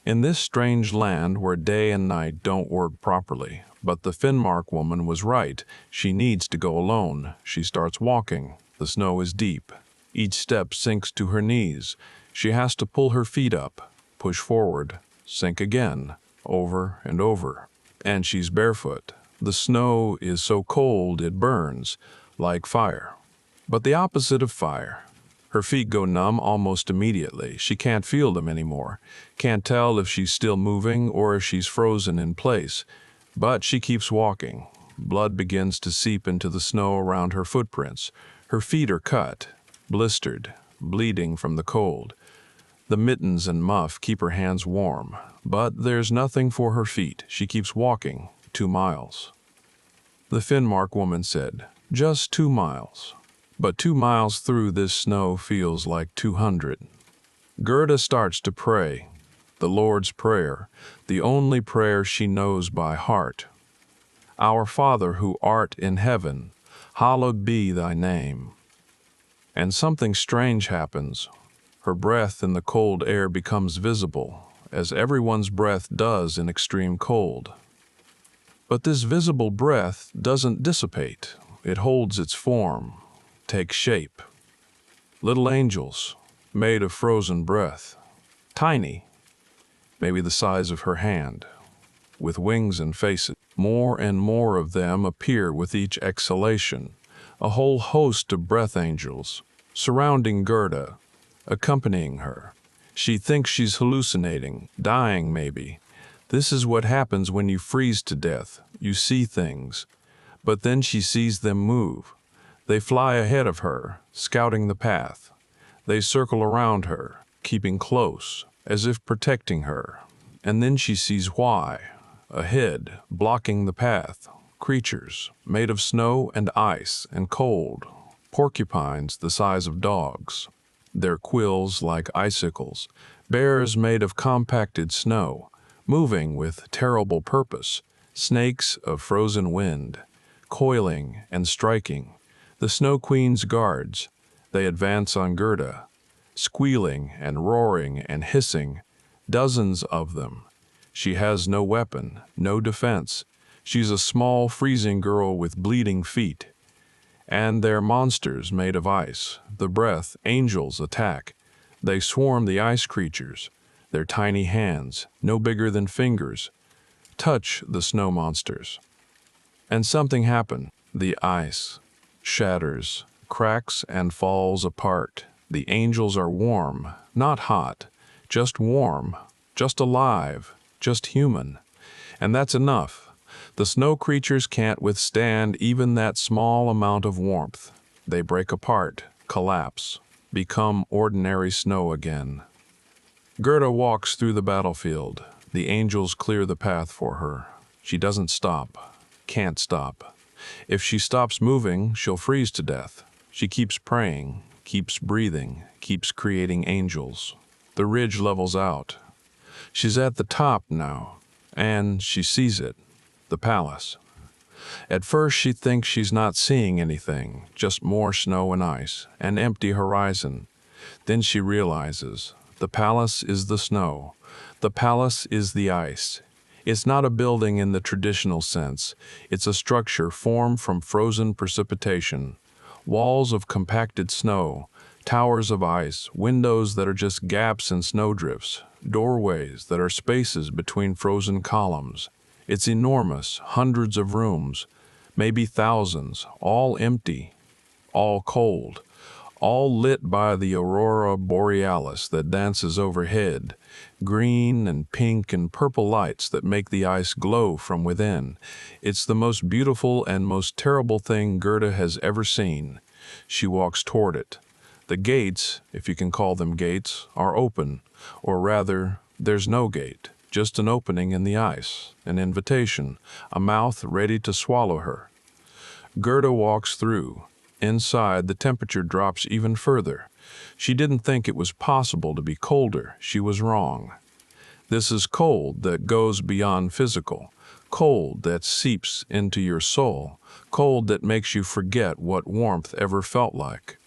In this strange land where day and night don't work properly, but the Finnmark woman was right. She needs to go alone. She starts walking. The snow is deep. Each step sinks to her knees. She has to pull her feet up, push forward, sink again, over and over. And she's barefoot. The snow is so cold it burns, like fire. But the opposite of fire. Her feet go numb almost immediately. She can't feel them anymore. Can't tell if she's still moving or if she's frozen in place. But she keeps walking. Blood begins to seep into the snow around her footprints. Her feet are cut, blistered, bleeding from the cold. The mittens and muff keep her hands warm. But there's nothing for her feet. She keeps walking 2 miles. The Finnmark woman said, "Just 2 miles." But 2 miles through this snow feels like 200. Gerda starts to pray, the Lord's Prayer, the only prayer she knows by heart. "Our Father who art in heaven, hallowed be thy name." And something strange happens. Her breath in the cold air becomes visible, as everyone's breath does in extreme cold. But this visible breath doesn't dissipate. It holds its form, takes shape. Little angels, made of frozen breath, tiny, maybe the size of her hand, with wings and faces. More and more of them appear with each exhalation, a whole host of breath angels, surrounding Gerda, accompanying her. She thinks she's hallucinating, dying maybe. This is what happens when you freeze to death. You see things, but then she sees them move. They fly ahead of her, scouting the path. They circle around her, keeping close, as if protecting her. And then she sees why. Ahead, blocking the path, creatures made of snow and ice and cold, porcupines the size of dogs, their quills like icicles, bears made of compacted snow, moving with terrible purpose, snakes of frozen wind, coiling and striking. The Snow Queen's guards, they advance on Gerda, squealing and roaring and hissing, dozens of them. She has no weapon, no defense. She's a small, freezing girl with bleeding feet. And they're monsters made of ice. The breath angels attack. They swarm the ice creatures. Their tiny hands, no bigger than fingers, touch the snow monsters. And something happened. The ice shatters, cracks, and falls apart. The angels are warm, not hot, just warm, just alive, just human. And that's enough. The snow creatures can't withstand even that small amount of warmth. They break apart, collapse, become ordinary snow again. Gerda walks through the battlefield. The angels clear the path for her. She doesn't stop, can't stop. If she stops moving, she'll freeze to death. She keeps praying, keeps breathing, keeps creating angels. The ridge levels out. She's at the top now, and she sees it, the palace. At first she thinks she's not seeing anything, just more snow and ice, an empty horizon. Then she realizes the palace is the snow, the palace is the ice. It's not a building in the traditional sense. It's a structure formed from frozen precipitation, walls of compacted snow, towers of ice, windows that are just gaps in snowdrifts, doorways that are spaces between frozen columns. It's enormous, hundreds of rooms, maybe thousands, all empty, all cold, all lit by the aurora borealis that dances overhead, green and pink and purple lights that make the ice glow from within. It's the most beautiful and most terrible thing Gerda has ever seen. She walks toward it. The gates, if you can call them gates, are open, or rather, there's no gate, just an opening in the ice, an invitation, a mouth ready to swallow her. Gerda walks through. Inside, the temperature drops even further. She didn't think it was possible to be colder. She was wrong. This is cold that goes beyond physical, cold that seeps into your soul, cold that makes you forget what warmth ever felt like.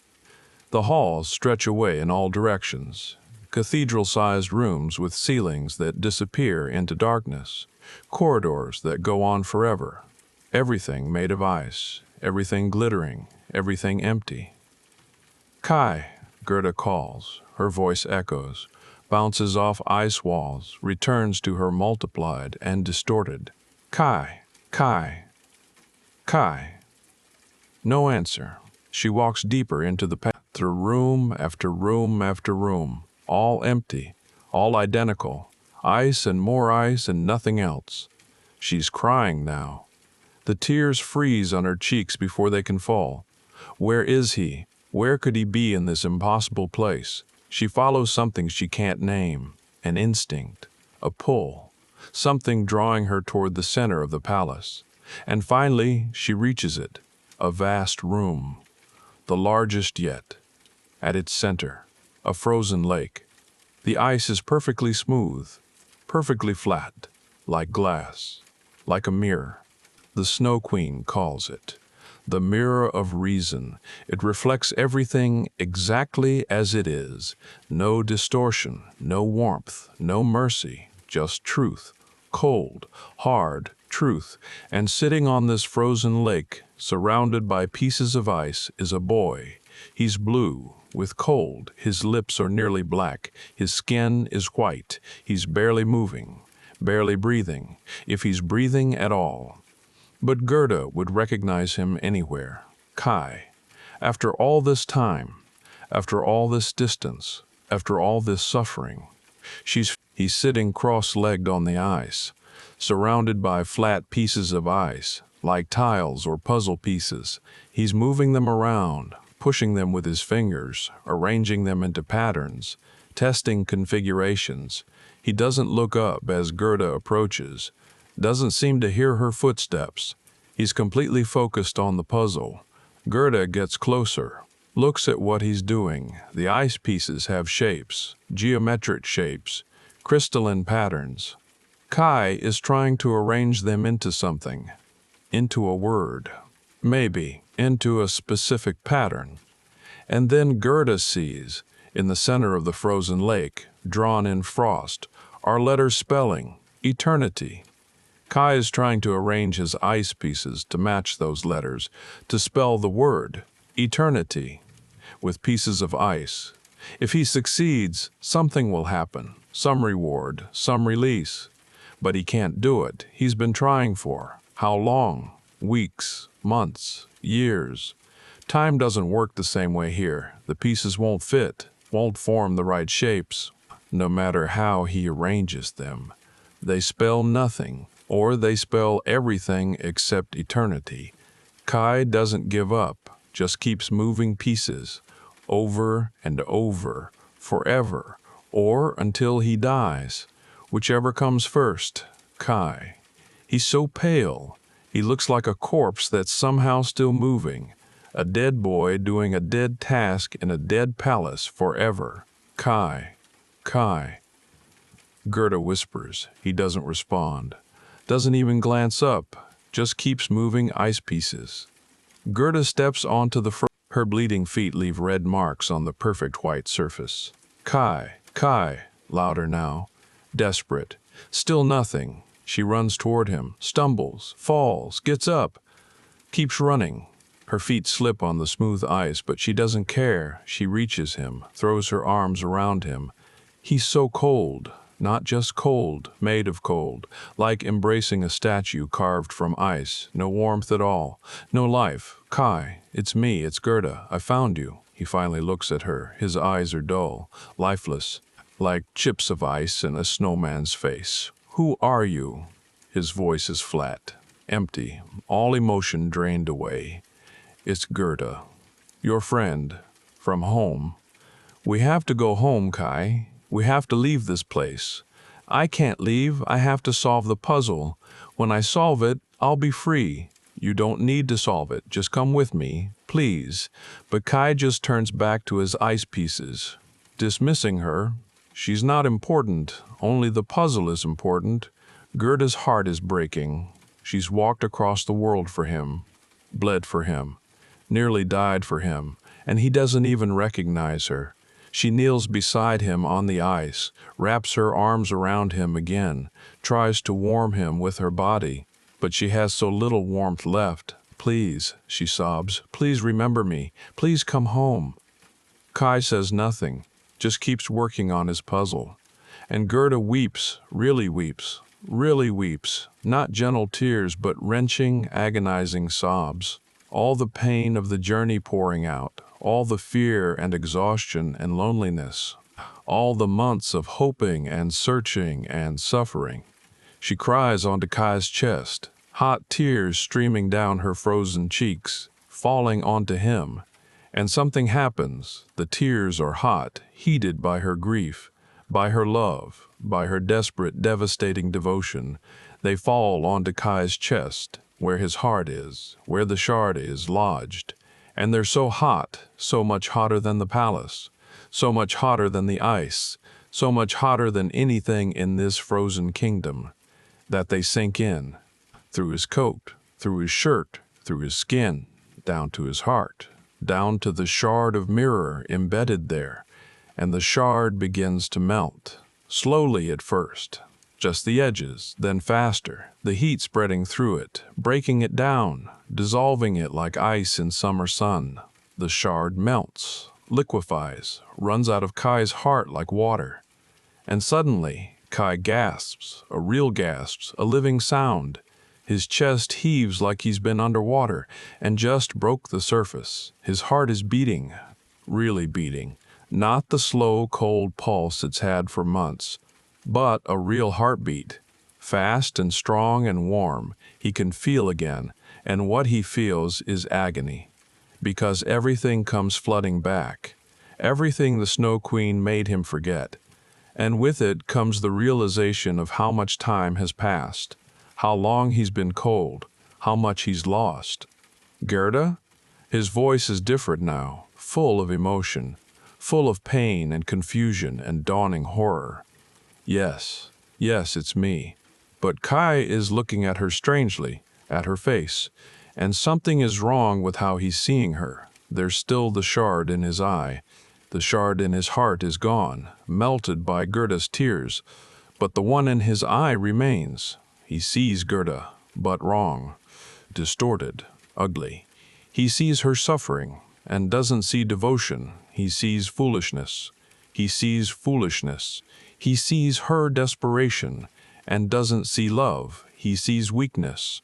The halls stretch away in all directions, cathedral-sized rooms with ceilings that disappear into darkness, corridors that go on forever, everything made of ice, everything glittering, everything empty. Kai, Gerda calls. Her voice echoes, bounces off ice walls, returns to her multiplied and distorted. Kai, Kai, Kai. No answer. She walks deeper into the path, through room after room after room, all empty, all identical, ice and more ice and nothing else. She's crying now. The tears freeze on her cheeks before they can fall. Where is he? Where could he be in this impossible place? She follows something she can't name, an instinct, a pull, something drawing her toward the center of the palace. And finally, she reaches it, a vast room, the largest yet. At its center, a frozen lake. The ice is perfectly smooth, perfectly flat, like glass, like a mirror. The Snow Queen calls it the mirror of reason. It reflects everything exactly as it is. No distortion, no warmth, no mercy, just truth. Cold, hard truth. And sitting on this frozen lake, surrounded by pieces of ice, is a boy. He's blue, with cold. His lips are nearly black. His skin is white. He's barely moving, barely breathing, if he's breathing at all. But Gerda would recognize him anywhere. Kai. After all this time, after all this distance, after all this suffering, he's sitting cross-legged on the ice, surrounded by flat pieces of ice, like tiles or puzzle pieces. He's moving them around, pushing them with his fingers, arranging them into patterns, testing configurations. He doesn't look up as Gerda approaches, doesn't seem to hear her footsteps. He's completely focused on the puzzle. Gerda gets closer, looks at what he's doing. The ice pieces have shapes, geometric shapes, crystalline patterns. Kai is trying to arrange them into something, into a word, maybe into a specific pattern. And then Gerda sees, in the center of the frozen lake, drawn in frost, are letters spelling eternity. Kai is trying to arrange his ice pieces to match those letters, to spell the word eternity with pieces of ice. If he succeeds, something will happen, some reward, some release. But he can't do it. He's been trying for how long? Weeks, months, years. Time doesn't work the same way here. The pieces won't fit, won't form the right shapes, no matter how he arranges them. They spell nothing, or they spell everything except eternity. Kai doesn't give up, just keeps moving pieces, over and over, forever, or until he dies. Whichever comes first. Kai. He's so pale. He looks like a corpse that's somehow still moving. A dead boy doing a dead task in a dead palace forever. Kai. Kai. Gerda whispers. He doesn't respond. Doesn't even glance up. Just keeps moving ice pieces. Gerda steps onto the front. Her bleeding feet leave red marks on the perfect white surface. Kai. Kai. Louder now. Desperate. Still nothing. She runs toward him, stumbles, falls, gets up, keeps running. Her feet slip on the smooth ice, but she doesn't care. She reaches him, throws her arms around him. He's so cold, not just cold, made of cold, like embracing a statue carved from ice. No warmth at all, no life. Kai, it's me, it's Gerda. I found you. He finally looks at her. His eyes are dull, lifeless, like chips of ice in a snowman's face. Who are you? His voice is flat, empty, all emotion drained away. It's Gerda, your friend, from home. We have to go home, Kai. We have to leave this place. I can't leave. I have to solve the puzzle. When I solve it, I'll be free. You don't need to solve it. Just come with me, please. But Kai just turns back to his ice pieces, dismissing her. She's not important, only the puzzle is important. Gerda's heart is breaking. She's walked across the world for him, bled for him, nearly died for him, and he doesn't even recognize her. She kneels beside him on the ice, wraps her arms around him again, tries to warm him with her body, but she has so little warmth left. "Please," she sobs, "please remember me. Please come home." Kai says nothing, just keeps working on his puzzle. And Gerda weeps, really weeps, not gentle tears, but wrenching, agonizing sobs. All the pain of the journey pouring out, all the fear and exhaustion and loneliness, all the months of hoping and searching and suffering. She cries onto Kai's chest, hot tears streaming down her frozen cheeks, falling onto him. And something happens. The tears are hot, heated by her grief, by her love, by her desperate, devastating devotion. They fall onto Kai's chest, where his heart is, where the shard is lodged. And they're so hot, so much hotter than the palace, so much hotter than the ice, so much hotter than anything in this frozen kingdom, that they sink in, through his coat, through his shirt, through his skin, down to his heart, down to the shard of mirror embedded there, and the shard begins to melt, slowly at first, just the edges, then faster, the heat spreading through it, breaking it down, dissolving it like ice in summer sun. The shard melts, liquefies, runs out of Kai's heart like water. And suddenly, Kai gasps, a real gasp, a living sound. His chest heaves like he's been underwater and just broke the surface. His heart is beating, really beating. Not the slow, cold pulse it's had for months, but a real heartbeat. Fast and strong and warm, he can feel again, and what he feels is agony. Because everything comes flooding back, everything the Snow Queen made him forget. And with it comes the realization of how much time has passed, how long he's been cold, how much he's lost. "Gerda?" His voice is different now, full of emotion, full of pain and confusion and dawning horror. Yes, it's me. But Kai is looking at her strangely, at her face, and something is wrong with how he's seeing her. There's still the shard in his eye. The shard in his heart is gone, melted by Gerda's tears, but the one in his eye remains. He sees Gerda, but wrong, distorted, ugly. He sees her suffering, and doesn't see devotion. He sees foolishness. He sees foolishness. He sees her desperation, and doesn't see love. He sees weakness.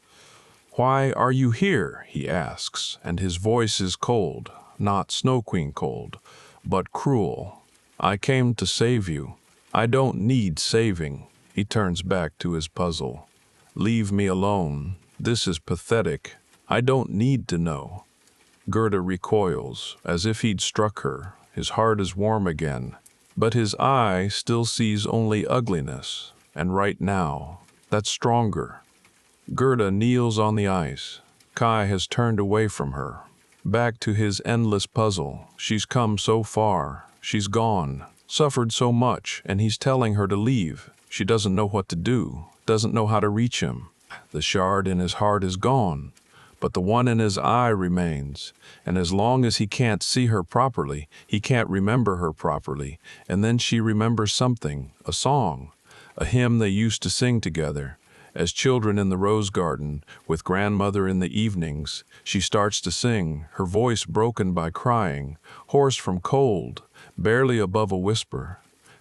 "Why are you here?" he asks, and his voice is cold, not Snow Queen cold, but cruel. "I came to save you. I don't need saving." He turns back to his puzzle. "Leave me alone. This is pathetic. I don't need to know." Gerda recoils, as if he'd struck her. His heart is warm again, but his eye still sees only ugliness, and right now, that's stronger. Gerda kneels on the ice. Kai has turned away from her, back to his endless puzzle. She's come so far. She's gone, suffered so much, and he's telling her to leave. She doesn't know what to do, doesn't know how to reach him. The shard in his heart is gone, but the one in his eye remains, and as long as he can't see her properly, he can't remember her properly, and then she remembers something, a song, a hymn they used to sing together. As children in the rose garden, with grandmother in the evenings, she starts to sing, her voice broken by crying, hoarse from cold, barely above a whisper.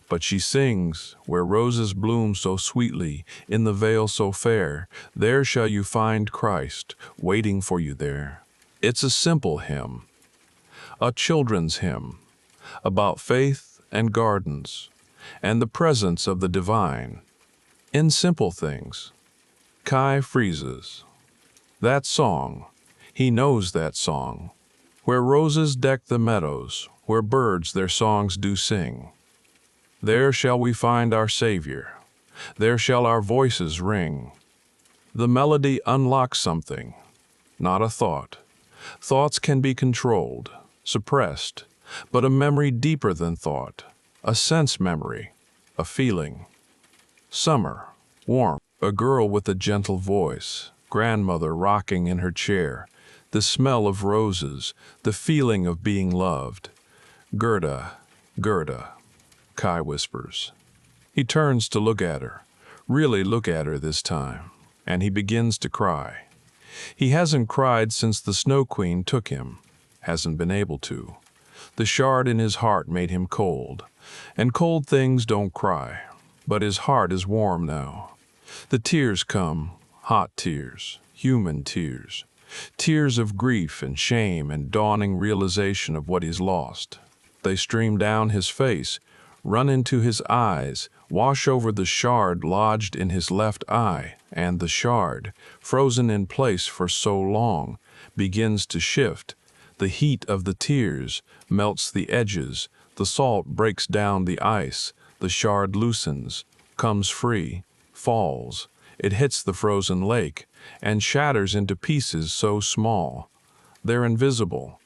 But she sings, "Where roses bloom so sweetly, in the vale so fair, there shall you find Christ, waiting for you there." It's a simple hymn, a children's hymn, about faith and gardens, and the presence of the divine, in simple things. Kai freezes. That song, he knows that song. "Where roses deck the meadows, where birds their songs do sing, there shall we find our Savior, there shall our voices ring." The melody unlocks something, not a thought. Thoughts can be controlled, suppressed, but a memory deeper than thought, a sense memory, a feeling. Summer, warm, a girl with a gentle voice, grandmother rocking in her chair, the smell of roses, the feeling of being loved. Gerda, Gerda, Kai whispers. He turns to look at her, really look at her this time, and he begins to cry. He hasn't cried since the Snow Queen took him, hasn't been able to. The shard in his heart made him cold, and cold things don't cry, but his heart is warm now. The tears come, hot tears, human tears, tears of grief and shame and dawning realization of what he's lost. They stream down his face, run into his eyes, wash over the shard lodged in his left eye, and the shard, frozen in place for so long, begins to shift. The heat of the tears melts the edges, the salt breaks down the ice, the shard loosens, comes free, falls. It hits the frozen lake, and shatters into pieces so small. They're invisible.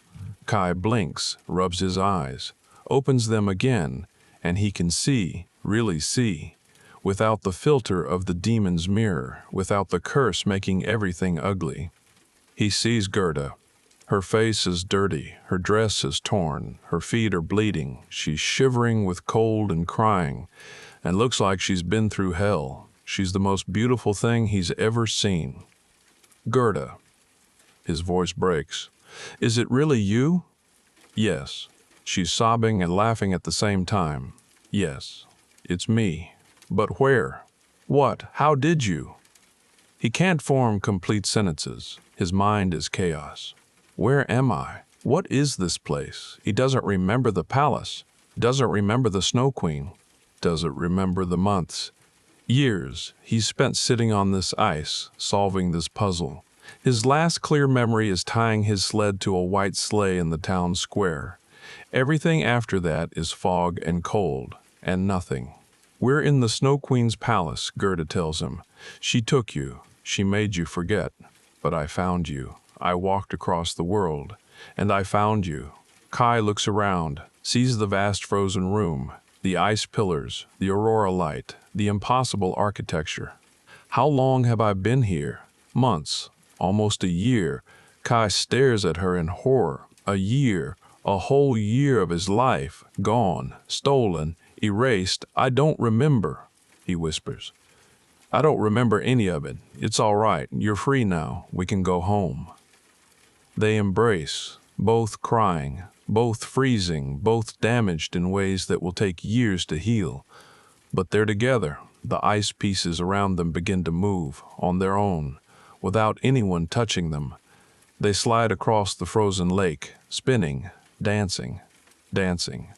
Kai blinks, rubs his eyes, opens them again, and he can see, really see, without the filter of the demon's mirror, without the curse making everything ugly. He sees Gerda. Her face is dirty, her dress is torn, her feet are bleeding, she's shivering with cold and crying, and looks like she's been through hell. She's the most beautiful thing he's ever seen. Gerda. His voice breaks. Is it really you? Yes. She's sobbing and laughing at the same time. Yes, it's me. But where? What? How did you? He can't form complete sentences. His mind is chaos. Where am I? What is this place? He doesn't remember the palace, doesn't remember the Snow Queen, doesn't remember the months, years he's spent sitting on this ice, solving this puzzle. His last clear memory is tying his sled to a white sleigh in the town square. Everything after that is fog and cold, and nothing. We're in the Snow Queen's palace, Gerda tells him. She took you, she made you forget, but I found you. I walked across the world, and I found you. Kai looks around, sees the vast frozen room, the ice pillars, the aurora light, the impossible architecture. How long have I been here? Months, almost a year. Kai stares at her in horror. A year, a whole year of his life, gone, stolen, erased. I don't remember, he whispers. I don't remember any of it. It's all right. You're free now. We can go home. They embrace, both crying, both freezing, both damaged in ways that will take years to heal. But they're together. The ice pieces around them begin to move, on their own, without anyone touching them. They slide across the frozen lake, spinning, dancing, dancing,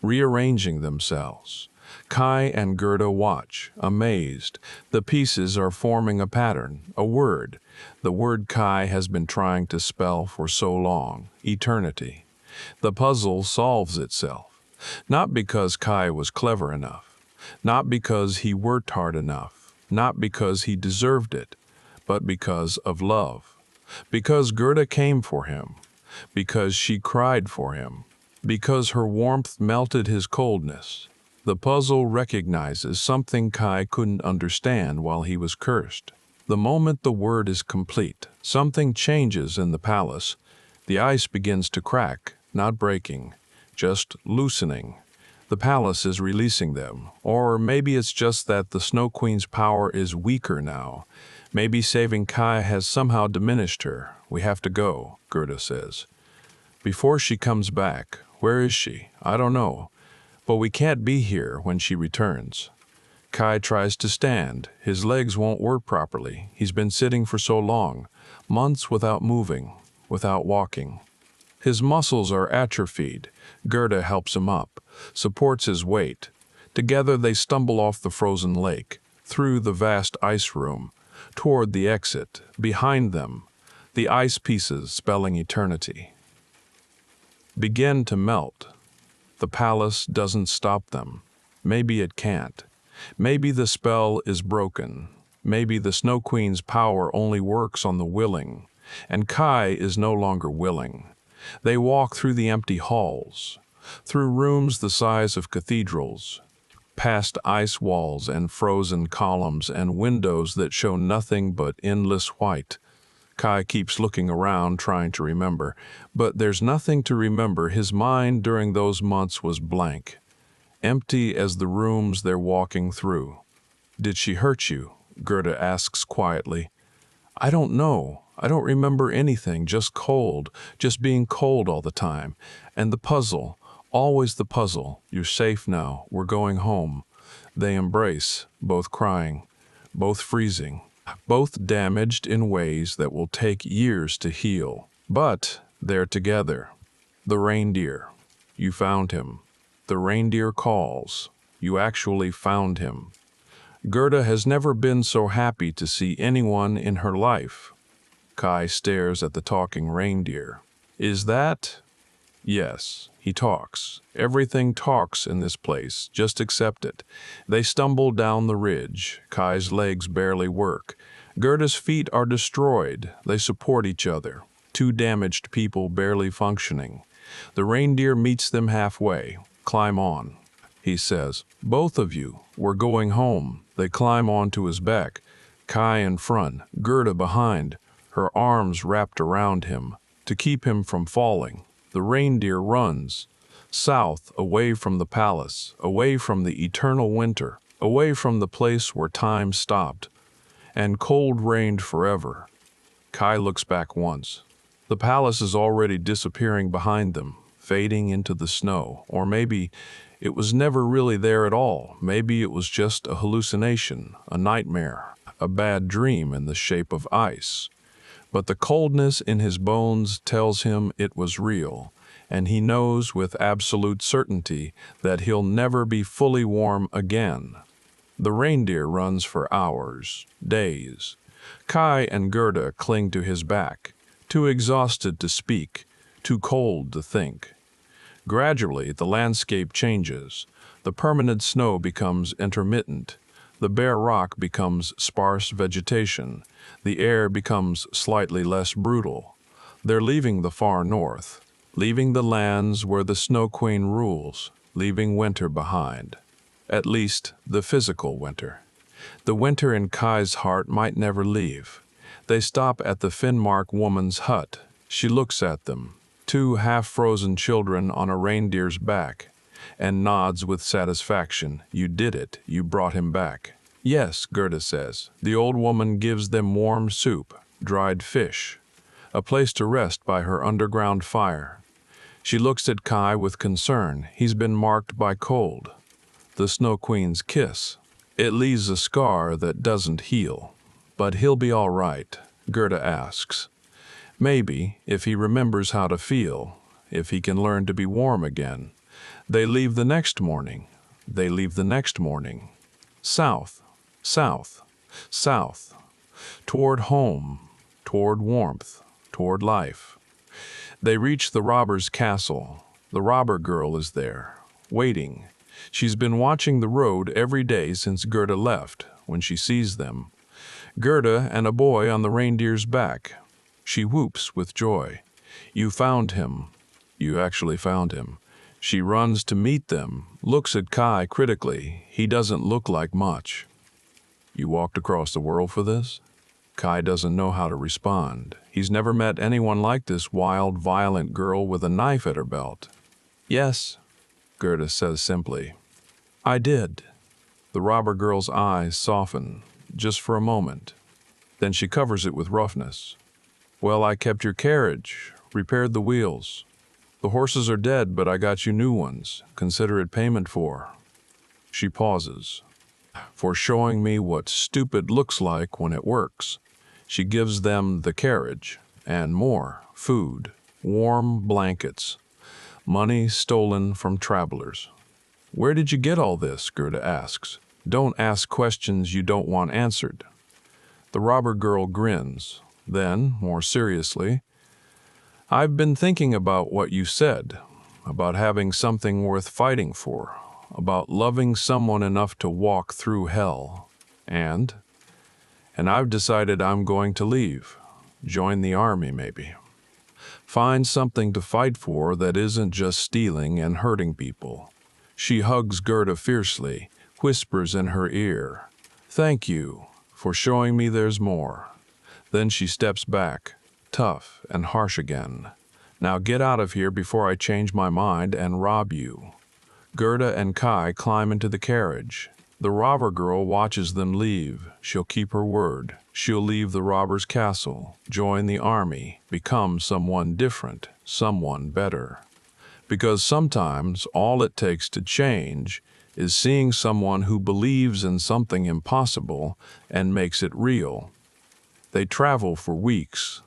rearranging themselves. Kai and Gerda watch, amazed. The pieces are forming a pattern, a word. The word Kai has been trying to spell for so long, eternity. The puzzle solves itself, not because Kai was clever enough, not because he worked hard enough, not because he deserved it, but because of love. Because Gerda came for him, because she cried for him, because her warmth melted his coldness. The puzzle recognizes something Kai couldn't understand while he was cursed. The moment the word is complete, something changes in the palace. The ice begins to crack, not breaking, just loosening. The palace is releasing them. Or maybe it's just that the Snow Queen's power is weaker now. Maybe saving Kai has somehow diminished her. We have to go, Gerda says. Before she comes back, where is she? I don't know. But we can't be here when she returns. Kai tries to stand. His legs won't work properly. He's been sitting for so long, months without moving, without walking. His muscles are atrophied. Gerda helps him up, supports his weight. Together they stumble off the frozen lake, through the vast ice room, toward the exit. Behind them, the ice pieces spelling eternity begin to melt. The palace doesn't stop them. Maybe it can't. Maybe the spell is broken. Maybe the Snow Queen's power only works on the willing, and Kai is no longer willing. They walk through the empty halls, through rooms the size of cathedrals, past ice walls and frozen columns and windows that show nothing but endless white. Kai keeps looking around, trying to remember. But there's nothing to remember. His mind during those months was blank, empty as the rooms they're walking through. "Did she hurt you?" Gerda asks quietly. "I don't know. I don't remember anything, just cold, just being cold all the time. And the puzzle, always the puzzle. You're safe now. We're going home." They embrace, both crying, both freezing, both damaged in ways that will take years to heal. But they're together. The reindeer. You found him. The reindeer calls. You actually found him. Gerda has never been so happy to see anyone in her life. Kai stares at the talking reindeer. "Is that?" "Yes, he talks. Everything talks in this place. Just accept it." They stumble down the ridge. Kai's legs barely work. Gerda's feet are destroyed. They support each other. Two damaged people barely functioning. The reindeer meets them halfway. "Climb on," he says. "Both of you. We're going home." They climb onto his back. Kai in front, Gerda behind, her arms wrapped around him to keep him from falling. The reindeer runs south, away from the palace, away from the eternal winter, away from the place where time stopped and cold reigned forever. Kai looks back once. The palace is already disappearing behind them, fading into the snow. Or maybe it was never really there at all. Maybe it was just a hallucination, a nightmare, a bad dream in the shape of ice. But the coldness in his bones tells him it was real, and he knows with absolute certainty that he'll never be fully warm again. The reindeer runs for hours, days. Kai and Gerda cling to his back, too exhausted to speak, too cold to think. Gradually, the landscape changes. The permanent snow becomes intermittent. The bare rock becomes sparse vegetation. The air becomes slightly less brutal. They're leaving the far north, leaving the lands where the Snow Queen rules, leaving winter behind. At least, the physical winter. The winter in Kai's heart might never leave. They stop at the Finnmark woman's hut. She looks at them, two half-frozen children on a reindeer's back, and nods with satisfaction. "You did it. You brought him back." "Yes," Gerda says. The old woman gives them warm soup, dried fish, a place to rest by her underground fire. She looks at Kai with concern. He's been marked by cold. The Snow Queen's kiss. It leaves a scar that doesn't heal. "But he'll be all right," Gerda asks. "Maybe, if he remembers how to feel, if he can learn to be warm again." They leave the next morning. They leave the next morning. South, south, south. Toward home, toward warmth, toward life. They reach the robber's castle. The robber girl is there, waiting. She's been watching the road every day since Gerda left. When she sees them, Gerda and a boy on the reindeer's back, she whoops with joy. "You found him. You actually found him." She runs to meet them, looks at Kai critically. He doesn't look like much. "You walked across the world for this?" Kai doesn't know how to respond. He's never met anyone like this wild, violent girl with a knife at her belt. "Yes," Gerda says simply. "I did." The robber girl's eyes soften, just for a moment. Then she covers it with roughness. "Well, I kept your carriage, repaired the wheels. The horses are dead, but I got you new ones. Consider it payment for." She pauses. "For showing me what stupid looks like when it works." She gives them the carriage, and more, food, warm blankets, money stolen from travelers. "Where did you get all this?" Gerda asks. "Don't ask questions you don't want answered." The robber girl grins. Then, more seriously, "I've been thinking about what you said, about having something worth fighting for, about loving someone enough to walk through hell. And I've decided I'm going to leave. Join the army, maybe. Find something to fight for that isn't just stealing and hurting people." She hugs Gerda fiercely, whispers in her ear, "Thank you for showing me there's more. Then she steps back, tough and harsh again. Now get out of here before I change my mind and rob you. Gerda and Kai climb into the carriage. The robber girl watches them leave. She'll keep her word. She'll leave the robber's castle, join the army, become someone different, someone better. Because sometimes all it takes to change is seeing someone who believes in something impossible and makes it real. They travel for weeks.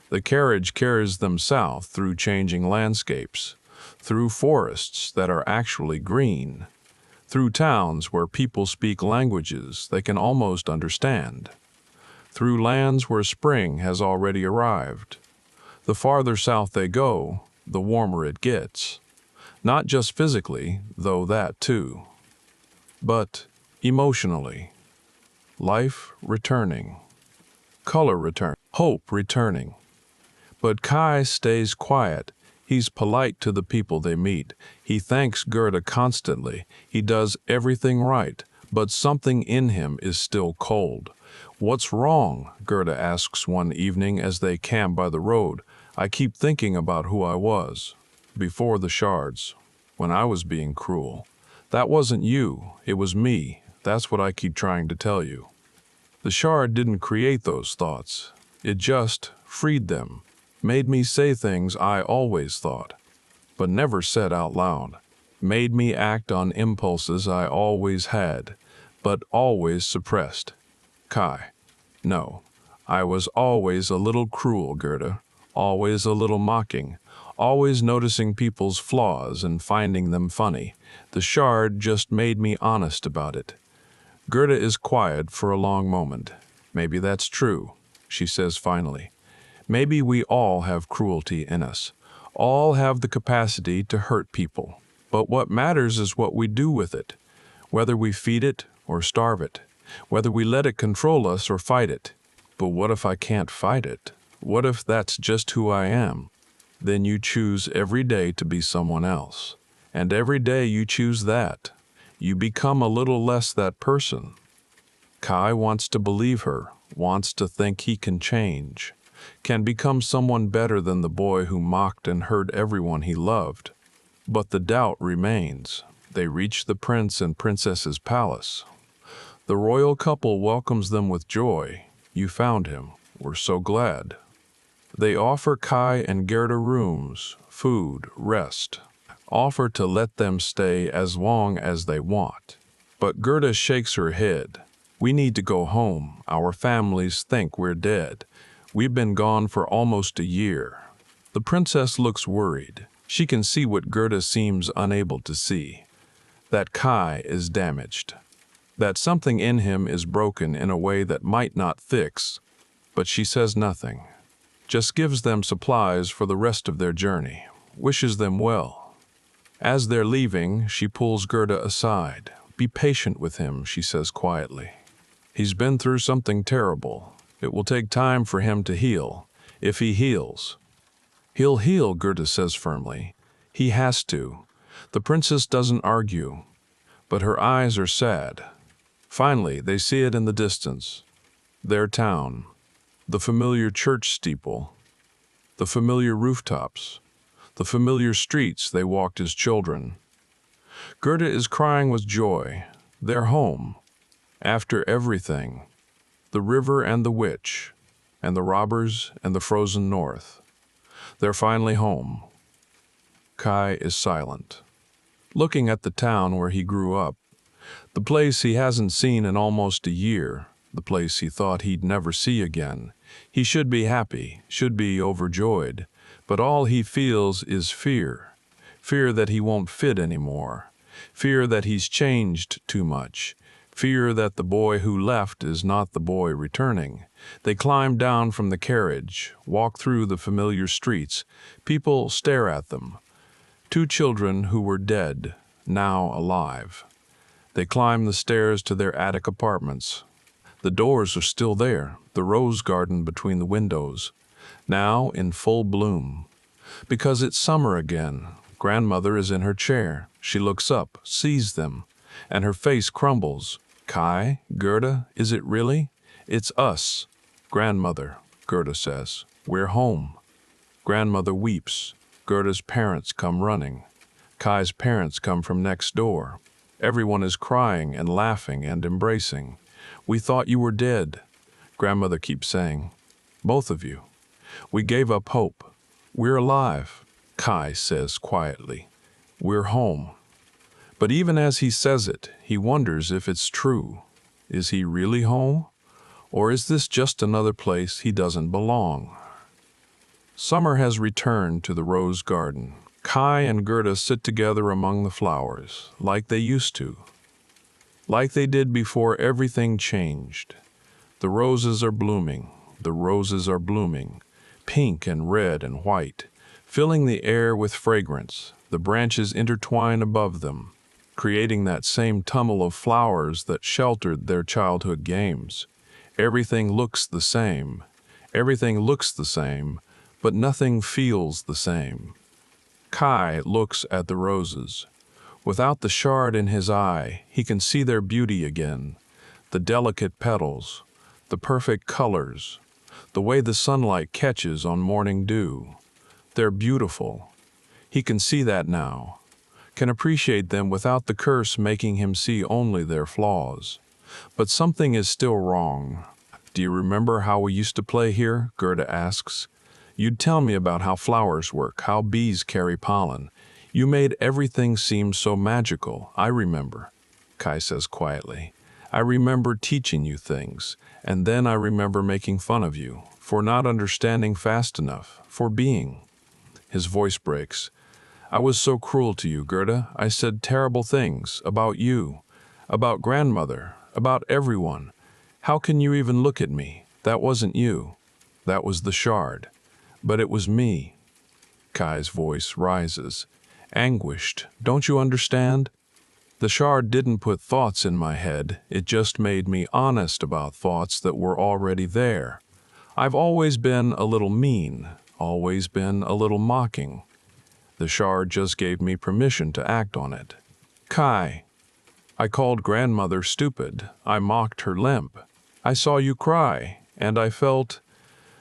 The carriage carries them south through changing landscapes, through forests that are actually green, through towns where people speak languages they can almost understand, through lands where spring has already arrived. The farther south they go, the warmer it gets. Not just physically, though that too, but emotionally. Life returning, color return, hope returning. But Kai stays quiet. He's polite to the people they meet. He thanks Gerda constantly. He does everything right, but something in him is still cold. "What's wrong?" Gerda asks one evening as they camp by the road. "I keep thinking about who I was before the shards, when I was being cruel. That wasn't you, it was me. That's what I keep trying to tell you." The shard didn't create those thoughts. It just freed them. Made me say things I always thought, but never said out loud. Made me act on impulses I always had, but always suppressed. Kai. No, I was always a little cruel, Gerda. Always a little mocking. Always noticing people's flaws and finding them funny. The shard just made me honest about it. Gerda is quiet for a long moment. "Maybe that's true," she says finally. "Maybe we all have cruelty in us. All have the capacity to hurt people. But what matters is what we do with it. Whether we feed it or starve it. Whether we let it control us or fight it. But what if I can't fight it? What if that's just who I am? Then you choose every day to be someone else. And every day you choose that. You become a little less that person." Kai wants to believe her, wants to think he can change, can become someone better than the boy who mocked and hurt everyone he loved. But the doubt remains. They reach the prince and princess's palace. The royal couple welcomes them with joy. "You found him. We're so glad." They offer Kai and Gerda rooms, food, rest. Offer to let them stay as long as they want. But Gerda shakes her head. "We need to go home. Our families think we're dead. We've been gone for almost a year." The princess looks worried. She can see what Gerda seems unable to see. That Kai is damaged. That something in him is broken in a way that might not fix. But she says nothing. Just gives them supplies for the rest of their journey. Wishes them well. As they're leaving, she pulls Gerda aside. "Be patient with him," she says quietly. "He's been through something terrible. It will take time for him to heal. If he heals." "He'll heal," Gerda says firmly. "He has to." The princess doesn't argue, but her eyes are sad. Finally, they see it in the distance. Their town. The familiar church steeple. The familiar rooftops. The familiar streets they walked as children. Gerda is crying with joy. They're home. After everything. The river and the witch, and the robbers and the frozen north. They're finally home. Kai is silent, looking at the town where he grew up, the place he hasn't seen in almost a year, the place he thought he'd never see again. He should be happy, should be overjoyed, but all he feels is fear. Fear that he won't fit anymore. Fear that he's changed too much. Fear that the boy who left is not the boy returning. They climb down from the carriage, walk through the familiar streets. People stare at them. Two children who were dead, now alive. They climb the stairs to their attic apartments. The doors are still there, the rose garden between the windows, now in full bloom. Because it's summer again. Grandmother is in her chair. She looks up, sees them, and her face crumbles. "Kai, Gerda, is it really? It's us, Grandmother. Gerda says. We're home. Grandmother weeps. Gerda's parents come running. Kai's parents come from next door. Everyone is crying and laughing and embracing. We thought you were dead. Grandmother keeps saying, both of you. We gave up hope. We're alive. Kai says quietly, we're home. But even as he says it, he wonders if it's true. Is he really home? Or is this just another place he doesn't belong? Summer has returned to the rose garden. Kai and Gerda sit together among the flowers, like they used to. Like they did before everything changed. The roses are blooming. The roses are blooming. Pink and red and white, filling the air with fragrance. The branches intertwine above them, creating that same tumble of flowers that sheltered their childhood games. Everything looks the same. Everything looks the same, but nothing feels the same. Kai looks at the roses. Without the shard in his eye, he can see their beauty again. The delicate petals, the perfect colors, the way the sunlight catches on morning dew. They're beautiful. He can see that now, can appreciate them without the curse making him see only their flaws. But something is still wrong. Do you remember how we used to play here? Gerda asks. You'd tell me about how flowers work, how bees carry pollen. You made everything seem so magical. I remember, Kai says quietly. I remember teaching you things, and then I remember making fun of you for not understanding fast enough, for being. His voice breaks. I was so cruel to you, Gerda. I said terrible things about you, about grandmother, about everyone. How can you even look at me? That wasn't you. That was the shard. But it was me. Kai's voice rises. Anguished. Don't you understand? The shard didn't put thoughts in my head. It just made me honest about thoughts that were already there. I've always been a little mean, always been a little mocking. The shard just gave me permission to act on it. Kai, I called grandmother stupid. I mocked her limp. I saw you cry, and I felt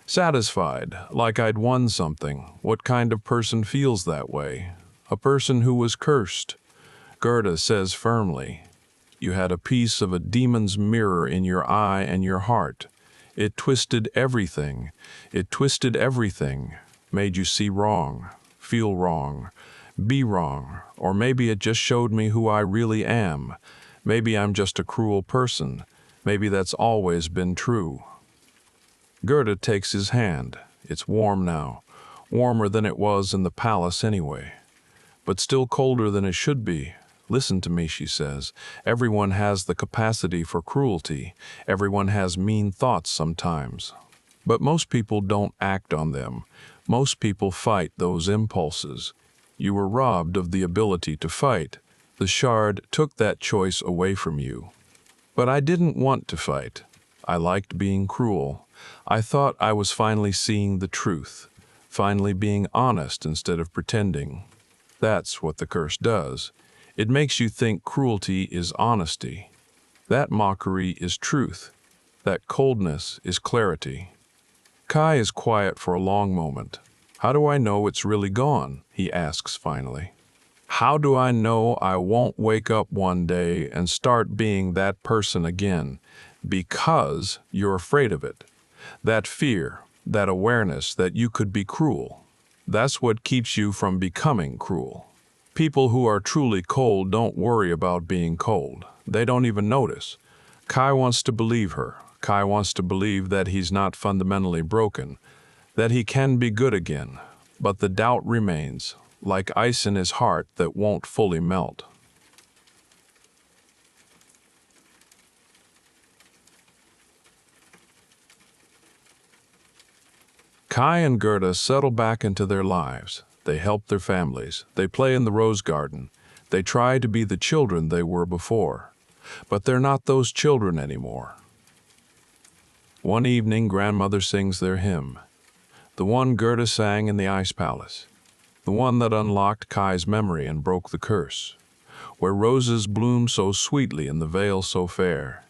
satisfied, like I'd won something. What kind of person feels that way? A person who was cursed. Gerda says firmly, you had a piece of a demon's mirror in your eye and your heart. It twisted everything. It twisted everything. Made you see wrong, feel wrong, be wrong. Or maybe it just showed me who I really am. Maybe I'm just a cruel person. Maybe that's always been true. Gerda takes his hand. It's warm now, warmer than it was in the palace anyway, but still colder than it should be. Listen to me, she says. Everyone has the capacity for cruelty. Everyone has mean thoughts sometimes. But most people don't act on them. Most people fight those impulses. You were robbed of the ability to fight. The shard took that choice away from you. But I didn't want to fight. I liked being cruel. I thought I was finally seeing the truth, finally being honest instead of pretending. That's what the curse does. It makes you think cruelty is honesty. That mockery is truth. That coldness is clarity. Kai is quiet for a long moment. How do I know it's really gone? He asks finally. How do I know I won't wake up one day and start being that person again? Because you're afraid of it. That fear, that awareness that you could be cruel. That's what keeps you from becoming cruel. People who are truly cold don't worry about being cold. They don't even notice. Kai wants to believe her. Kai wants to believe that he's not fundamentally broken, that he can be good again. But the doubt remains, like ice in his heart that won't fully melt. Kai and Gerda settle back into their lives. They help their families. They play in the rose garden. They try to be the children they were before. But they're not those children anymore. One evening, grandmother sings their hymn. The one Gerda sang in the ice palace. The one that unlocked Kai's memory and broke the curse. Where roses bloom so sweetly and the vale so fair.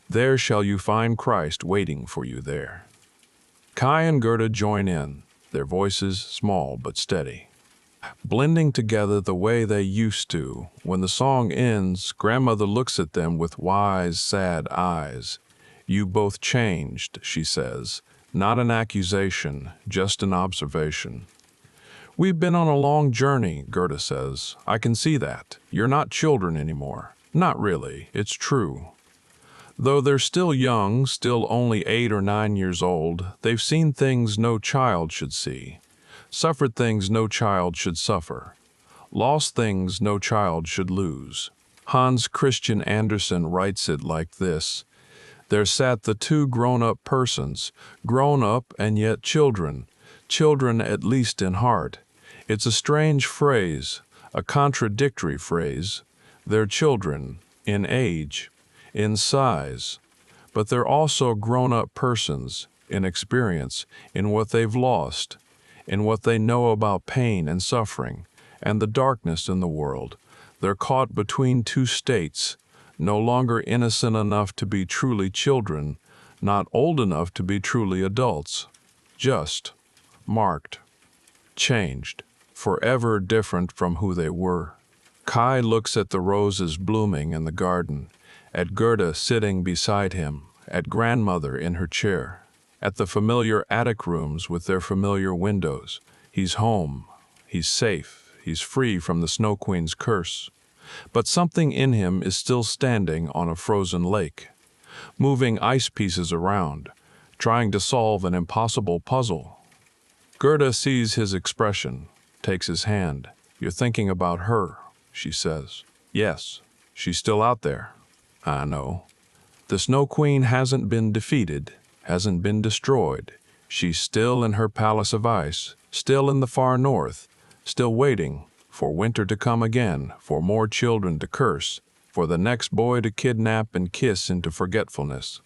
There shall you find Christ waiting for you there. Kai and Gerda join in, their voices small but steady, blending together the way they used to. When the song ends, grandmother looks at them with wise, sad eyes. "You both changed," she says. Not an accusation, just an observation. "We've been on a long journey," Gerda says. "I can see that. You're not children anymore." "Not really, it's true." Though they're still young, still only 8 or 9 years old, they've seen things no child should see, suffered things no child should suffer, lost things no child should lose. Hans Christian Andersen writes it like this: "There sat the two grown-up persons, grown up and yet children, children at least in heart." It's a strange phrase, a contradictory phrase. They're children, in age, in size, but they're also grown-up persons, in experience, in what they've lost, in what they know about pain and suffering, and the darkness in the world. They're caught between two states, no longer innocent enough to be truly children, not old enough to be truly adults. Just, marked, changed, forever different from who they were. Kai looks at the roses blooming in the garden, at Gerda sitting beside him, at grandmother in her chair, at the familiar attic rooms with their familiar windows. He's home, he's safe, he's free from the Snow Queen's curse. But something in him is still standing on a frozen lake, moving ice pieces around, trying to solve an impossible puzzle. Gerda sees his expression, takes his hand. "You're thinking about her," she says. "Yes, she's still out there." "I know. The Snow Queen hasn't been defeated, hasn't been destroyed. She's still in her palace of ice, still in the far north, still waiting for winter to come again, for more children to curse, for the next boy to kidnap and kiss into forgetfulness.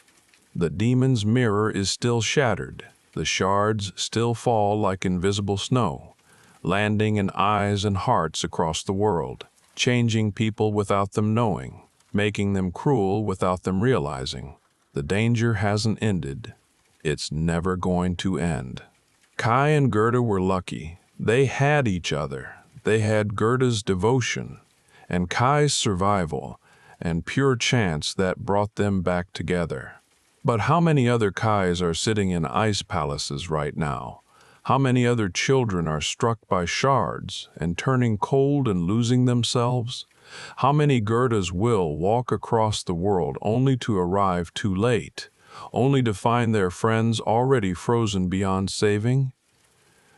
The demon's mirror is still shattered. The shards still fall like invisible snow, landing in eyes and hearts across the world, changing people without them knowing, making them cruel without them realizing. The danger hasn't ended. It's never going to end. Kai and Gerda were lucky. They had each other. They had Gerda's devotion and Kai's survival and pure chance that brought them back together. But how many other Kais are sitting in ice palaces right now? How many other children are struck by shards and turning cold and losing themselves? How many Gerdas will walk across the world only to arrive too late, only to find their friends already frozen beyond saving?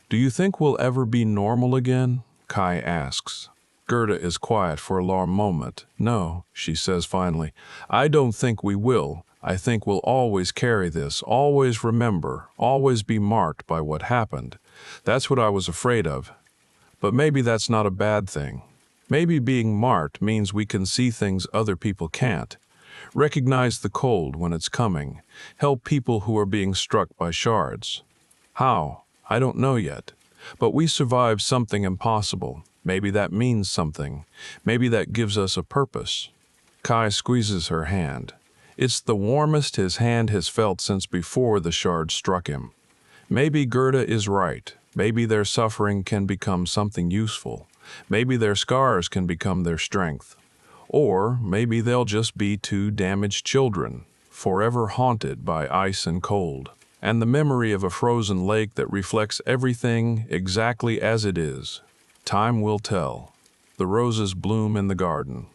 "Do you think we'll ever be normal again?" Kai asks. Gerda is quiet for a long moment. "No," she says finally. "I don't think we will. I think we'll always carry this, always remember, always be marked by what happened. That's what I was afraid of. But maybe that's not a bad thing. Maybe being marked means we can see things other people can't. Recognize the cold when it's coming. Help people who are being struck by shards. How? I don't know yet. But we survived something impossible. Maybe that means something. Maybe that gives us a purpose." Kai squeezes her hand. It's the warmest his hand has felt since before the shard struck him. Maybe Gerda is right. Maybe their suffering can become something useful. Maybe their scars can become their strength. Or maybe they'll just be two damaged children, forever haunted by ice and cold, and the memory of a frozen lake that reflects everything exactly as it is. Time will tell. The roses bloom in the garden.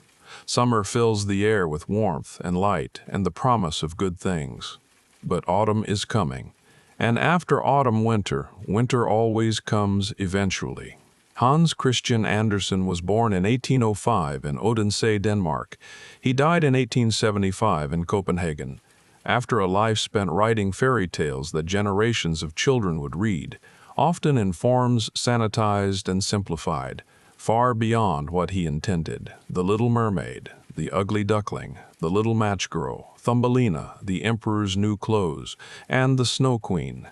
Summer fills the air with warmth and light and the promise of good things. But autumn is coming. And after autumn, winter. Winter always comes eventually. Hans Christian Andersen was born in 1805 in Odense, Denmark. He died in 1875 in Copenhagen, after a life spent writing fairy tales that generations of children would read, often in forms sanitized and simplified, far beyond what he intended. The Little Mermaid, The Ugly Duckling, The Little Match Girl, Thumbelina, The Emperor's New Clothes, and The Snow Queen.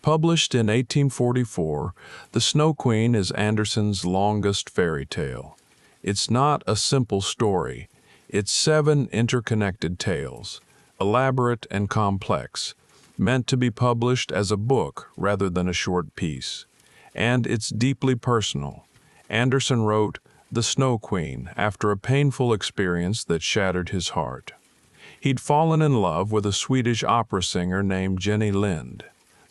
Published in 1844, The Snow Queen is Andersen's longest fairy tale. It's not a simple story. It's 7 interconnected tales, elaborate and complex, meant to be published as a book rather than a short piece. And it's deeply personal. Andersen wrote The Snow Queen after a painful experience that shattered his heart. He'd fallen in love with a Swedish opera singer named Jenny Lind,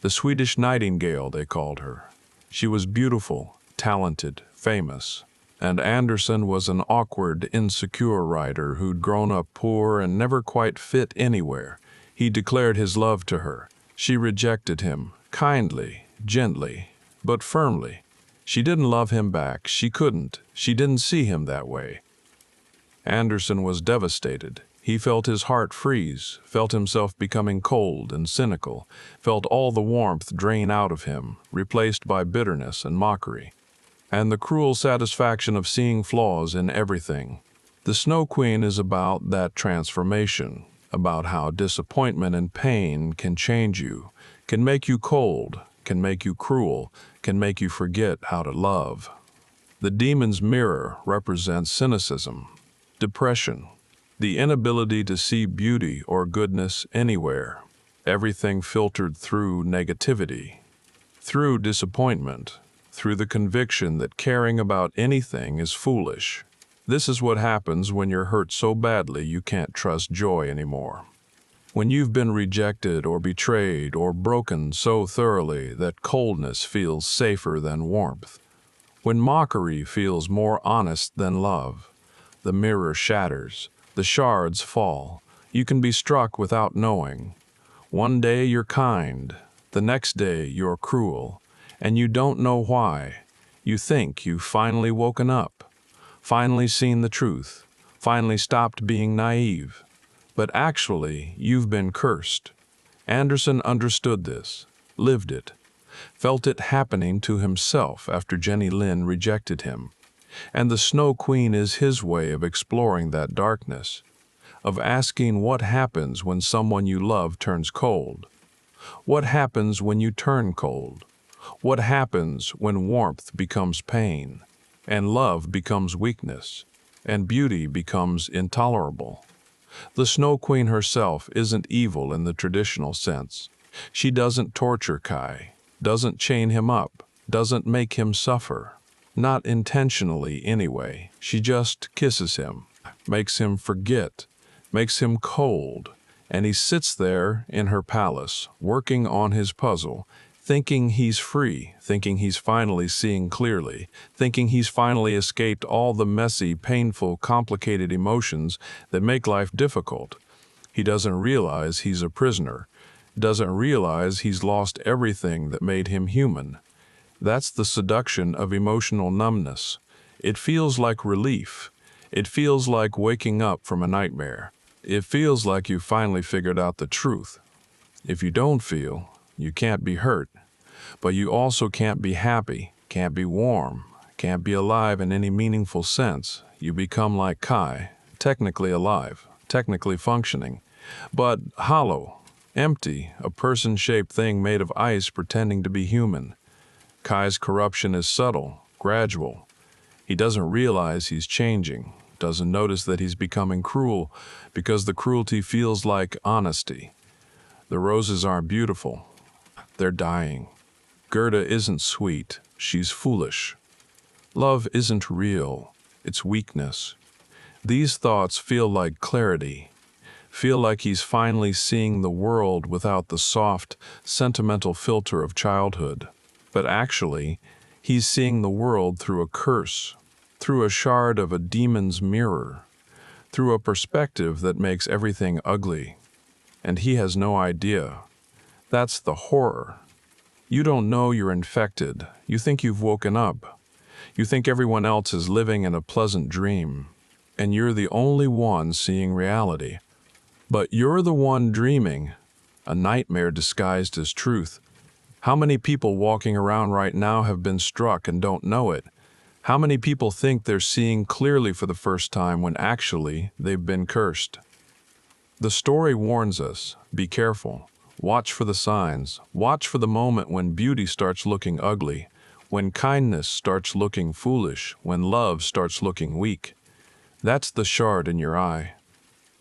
the Swedish Nightingale, they called her. She was beautiful, talented, famous. And Andersen was an awkward, insecure writer who'd grown up poor and never quite fit anywhere. He declared his love to her. She rejected him, kindly, gently, but firmly. She didn't love him back. She couldn't. She didn't see him that way. Andersen was devastated. He felt his heart freeze, felt himself becoming cold and cynical, felt all the warmth drain out of him, replaced by bitterness and mockery, and the cruel satisfaction of seeing flaws in everything. The Snow Queen is about that transformation, about how disappointment and pain can change you, can make you cold, can make you cruel, can make you forget how to love. The demon's mirror represents cynicism, depression, the inability to see beauty or goodness anywhere, everything filtered through negativity, through disappointment, through the conviction that caring about anything is foolish. This is what happens when you're hurt so badly you can't trust joy anymore. When you've been rejected or betrayed or broken so thoroughly that coldness feels safer than warmth. When mockery feels more honest than love. The mirror shatters. The shards fall. You can be struck without knowing. One day you're kind, the next day you're cruel, and you don't know why. You think you've finally woken up, finally seen the truth, finally stopped being naive. But actually, you've been cursed. Andersen understood this, lived it, felt it happening to himself after Jenny Lind rejected him. And the Snow Queen is his way of exploring that darkness, of asking what happens when someone you love turns cold. What happens when you turn cold? What happens when warmth becomes pain, and love becomes weakness, and beauty becomes intolerable? The Snow Queen herself isn't evil in the traditional sense. She doesn't torture Kai, doesn't chain him up, doesn't make him suffer. Not intentionally anyway. She just kisses him, makes him forget, makes him cold, and he sits there in her palace, working on his puzzle, thinking he's free, thinking he's finally seeing clearly, thinking he's finally escaped all the messy, painful, complicated emotions that make life difficult. He doesn't realize he's a prisoner, doesn't realize he's lost everything that made him human. That's the seduction of emotional numbness. It feels like relief. It feels like waking up from a nightmare. It feels like you finally figured out the truth. If you don't feel, you can't be hurt. But you also can't be happy, can't be warm, can't be alive in any meaningful sense. You become like Kai, technically alive, technically functioning, but hollow, empty, a person-shaped thing made of ice pretending to be human. Kai's corruption is subtle, gradual. He doesn't realize he's changing, doesn't notice that he's becoming cruel, because the cruelty feels like honesty. The roses aren't beautiful. They're dying. Gerda isn't sweet. She's foolish. Love isn't real. It's weakness. These thoughts feel like clarity, feel like he's finally seeing the world without the soft, sentimental filter of childhood. But actually, he's seeing the world through a curse, through a shard of a demon's mirror, through a perspective that makes everything ugly. And he has no idea. That's the horror. You don't know you're infected. You think you've woken up. You think everyone else is living in a pleasant dream, and you're the only one seeing reality. But you're the one dreaming, a nightmare disguised as truth. How many people walking around right now have been struck and don't know it? How many people think they're seeing clearly for the first time when actually they've been cursed? The story warns us, be careful. Watch for the signs. Watch for the moment when beauty starts looking ugly, when kindness starts looking foolish, when love starts looking weak. That's the shard in your eye.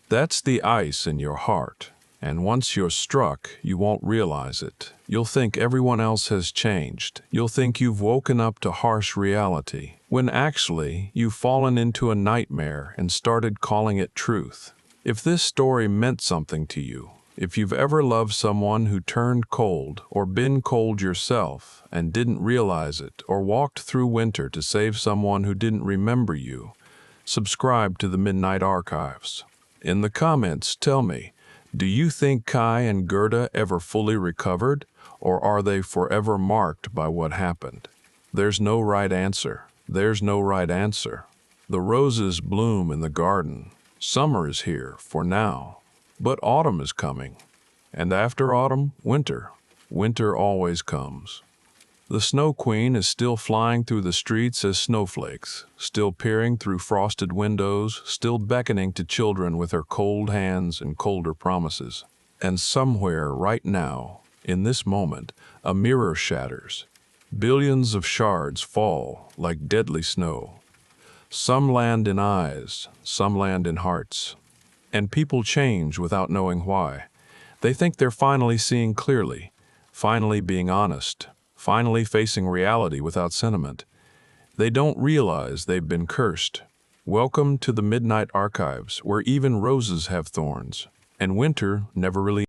That's the ice in your heart. And once you're struck, you won't realize it. You'll think everyone else has changed. You'll think you've woken up to harsh reality, when actually you've fallen into a nightmare and started calling it truth. If this story meant something to you, if you've ever loved someone who turned cold or been cold yourself and didn't realize it, or walked through winter to save someone who didn't remember you, subscribe to the Midnight Archives. In the comments, tell me, do you think Kai and Gerda ever fully recovered, or are they forever marked by what happened? There's no right answer. There's no right answer. The roses bloom in the garden. Summer is here for now, but autumn is coming. And after autumn, winter. Winter always comes. The Snow Queen is still flying through the streets as snowflakes, still peering through frosted windows, still beckoning to children with her cold hands and colder promises. And somewhere right now, in this moment, a mirror shatters. Billions of shards fall like deadly snow. Some land in eyes, some land in hearts. And people change without knowing why. They think they're finally seeing clearly, finally being honest, finally facing reality without sentiment. They don't realize they've been cursed. Welcome to the Midnight Archives, where even roses have thorns, and winter never really